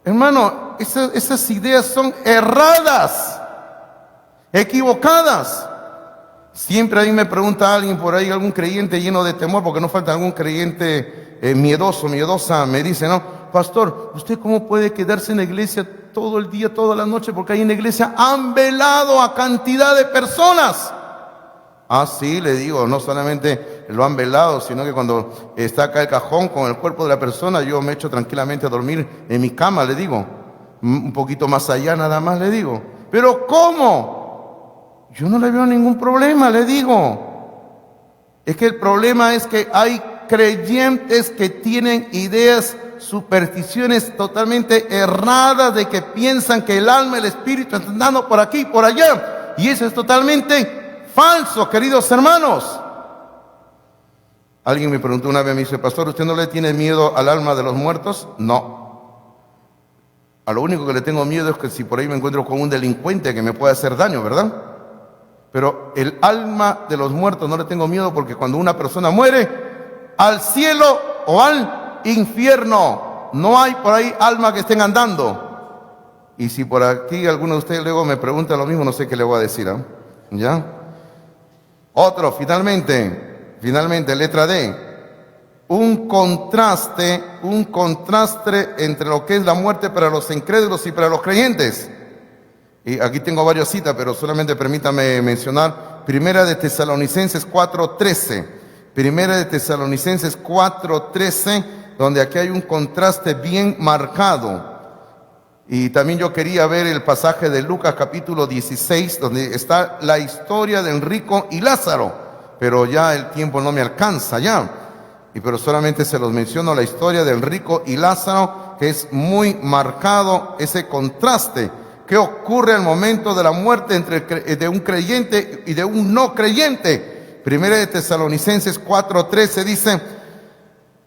Hermano, esas ideas son erradas, equivocadas. Siempre a mí me pregunta alguien por ahí, algún creyente lleno de temor, porque no falta algún creyente miedosa, me dice, no, pastor, ¿usted cómo puede quedarse en la iglesia todo el día, toda la noche? Porque ahí en la iglesia han velado a cantidad de personas. Ah, sí, le digo, no solamente lo han velado, sino que cuando está acá el cajón con el cuerpo de la persona, yo me echo tranquilamente a dormir en mi cama, le digo, un poquito más allá nada más, le digo. Pero ¿cómo? Yo no le veo ningún problema, le digo. Es que el problema es que hay creyentes que tienen ideas, supersticiones totalmente erradas de que piensan que el alma, el espíritu están andando por aquí y por allá. Y eso es totalmente falso, queridos hermanos. Alguien me preguntó una vez, me dice, pastor, ¿usted no le tiene miedo al alma de los muertos? No. A lo único que le tengo miedo es que si por ahí me encuentro con un delincuente que me pueda hacer daño, ¿verdad? Pero el alma de los muertos no le tengo miedo, porque cuando una persona muere, al cielo o al infierno, no hay por ahí alma que estén andando. Y si por aquí alguno de ustedes luego me pregunta lo mismo, no sé qué le voy a decir, ¿eh? ¿Ya? Otro, finalmente, letra D, un contraste entre lo que es la muerte para los incrédulos y para los creyentes. Y aquí tengo varias citas, pero solamente permítame mencionar Primera de Tesalonicenses 4:13. Primera de Tesalonicenses 4:13, donde aquí hay un contraste bien marcado. Y también yo quería ver el pasaje de Lucas capítulo 16, donde está la historia del rico y Lázaro, pero ya el tiempo no me alcanza ya. Pero solamente se los menciono la historia del rico y Lázaro, que es muy marcado ese contraste. ¿Qué ocurre al momento de la muerte de un creyente y de un no creyente? Primera de Tesalonicenses 4:13 dice,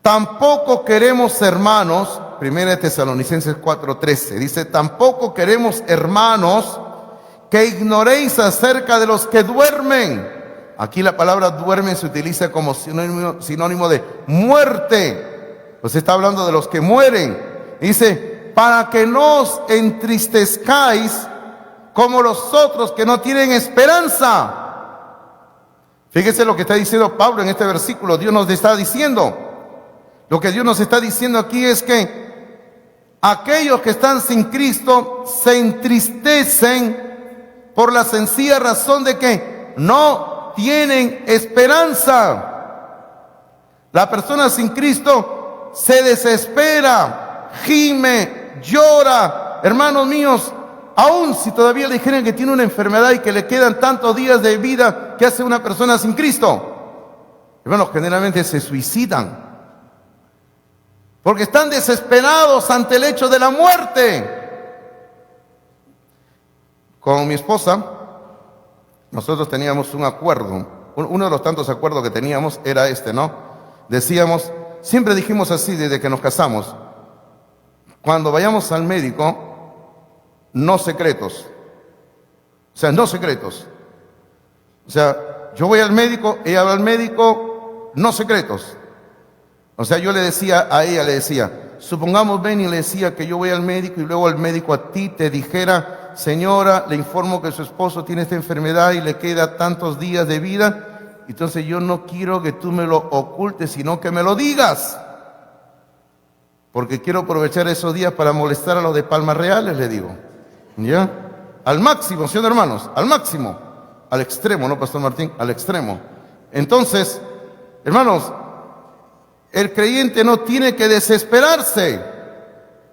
tampoco queremos hermanos, Primera de Tesalonicenses 4:13 dice, tampoco queremos hermanos que ignoréis acerca de los que duermen. Aquí la palabra duermen se utiliza como sinónimo de muerte. Pues está hablando de los que mueren. Dice, para que no os entristezcáis como los otros que no tienen esperanza. Fíjese lo que está diciendo Pablo en este versículo. Dios nos está diciendo, lo que Dios nos está diciendo aquí es que aquellos que están sin Cristo se entristecen por la sencilla razón de que no tienen esperanza. La persona sin Cristo se desespera, gime, llora. Hermanos míos, aun si todavía le dijeran que tiene una enfermedad y que le quedan tantos días de vida, ¿qué hace una persona sin Cristo? Hermanos, generalmente se suicidan, porque están desesperados ante el hecho de la muerte. Con mi esposa, nosotros teníamos un acuerdo. Uno de los tantos acuerdos que teníamos era este, ¿no? Decíamos, siempre dijimos así desde que nos casamos, cuando vayamos al médico, no secretos. O sea, no secretos. O sea, yo voy al médico, ella va al médico, no secretos. O sea, yo le decía a ella, le decía, supongamos Benny le decía que yo voy al médico y luego el médico a ti te dijera, señora, le informo que su esposo tiene esta enfermedad y le queda tantos días de vida. Entonces yo no quiero que tú me lo ocultes, sino que me lo digas. porque quiero aprovechar esos días para molestar a los de Palmas Reales, le digo. ¿Ya? Al máximo, ¿sí, hermanos? Al máximo. Al extremo, ¿no, Pastor Martín? Al extremo. Entonces, hermanos, el creyente no tiene que desesperarse.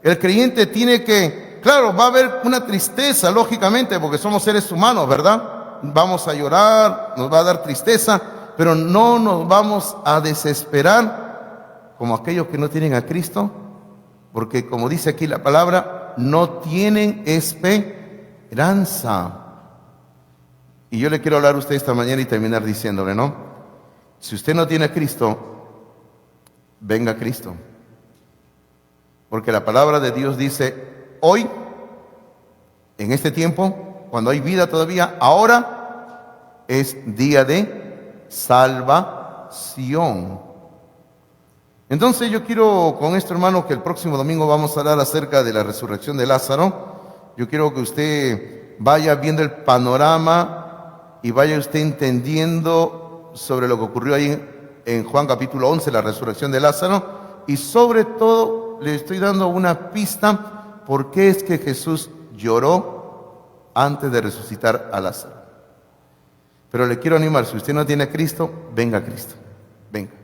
El creyente tiene que, claro, va a haber una tristeza, lógicamente, porque somos seres humanos, ¿verdad? Vamos a llorar, nos va a dar tristeza, pero no nos vamos a desesperar como aquellos que no tienen a Cristo, porque como dice aquí la palabra, no tienen esperanza. Y yo le quiero hablar a usted esta mañana y terminar diciéndole, ¿no? Si usted no tiene a Cristo, venga a Cristo. Porque la palabra de Dios dice, hoy, en este tiempo, cuando hay vida todavía, ahora es día de salvación. Entonces yo quiero con esto, hermano, que el próximo domingo vamos a hablar acerca de la resurrección de Lázaro. Yo quiero que usted vaya viendo el panorama y vaya usted entendiendo sobre lo que ocurrió ahí en Juan capítulo 11, la resurrección de Lázaro, y sobre todo le estoy dando una pista por qué es que Jesús lloró antes de resucitar a Lázaro. Pero le quiero animar, si usted no tiene a Cristo, venga a Cristo, venga.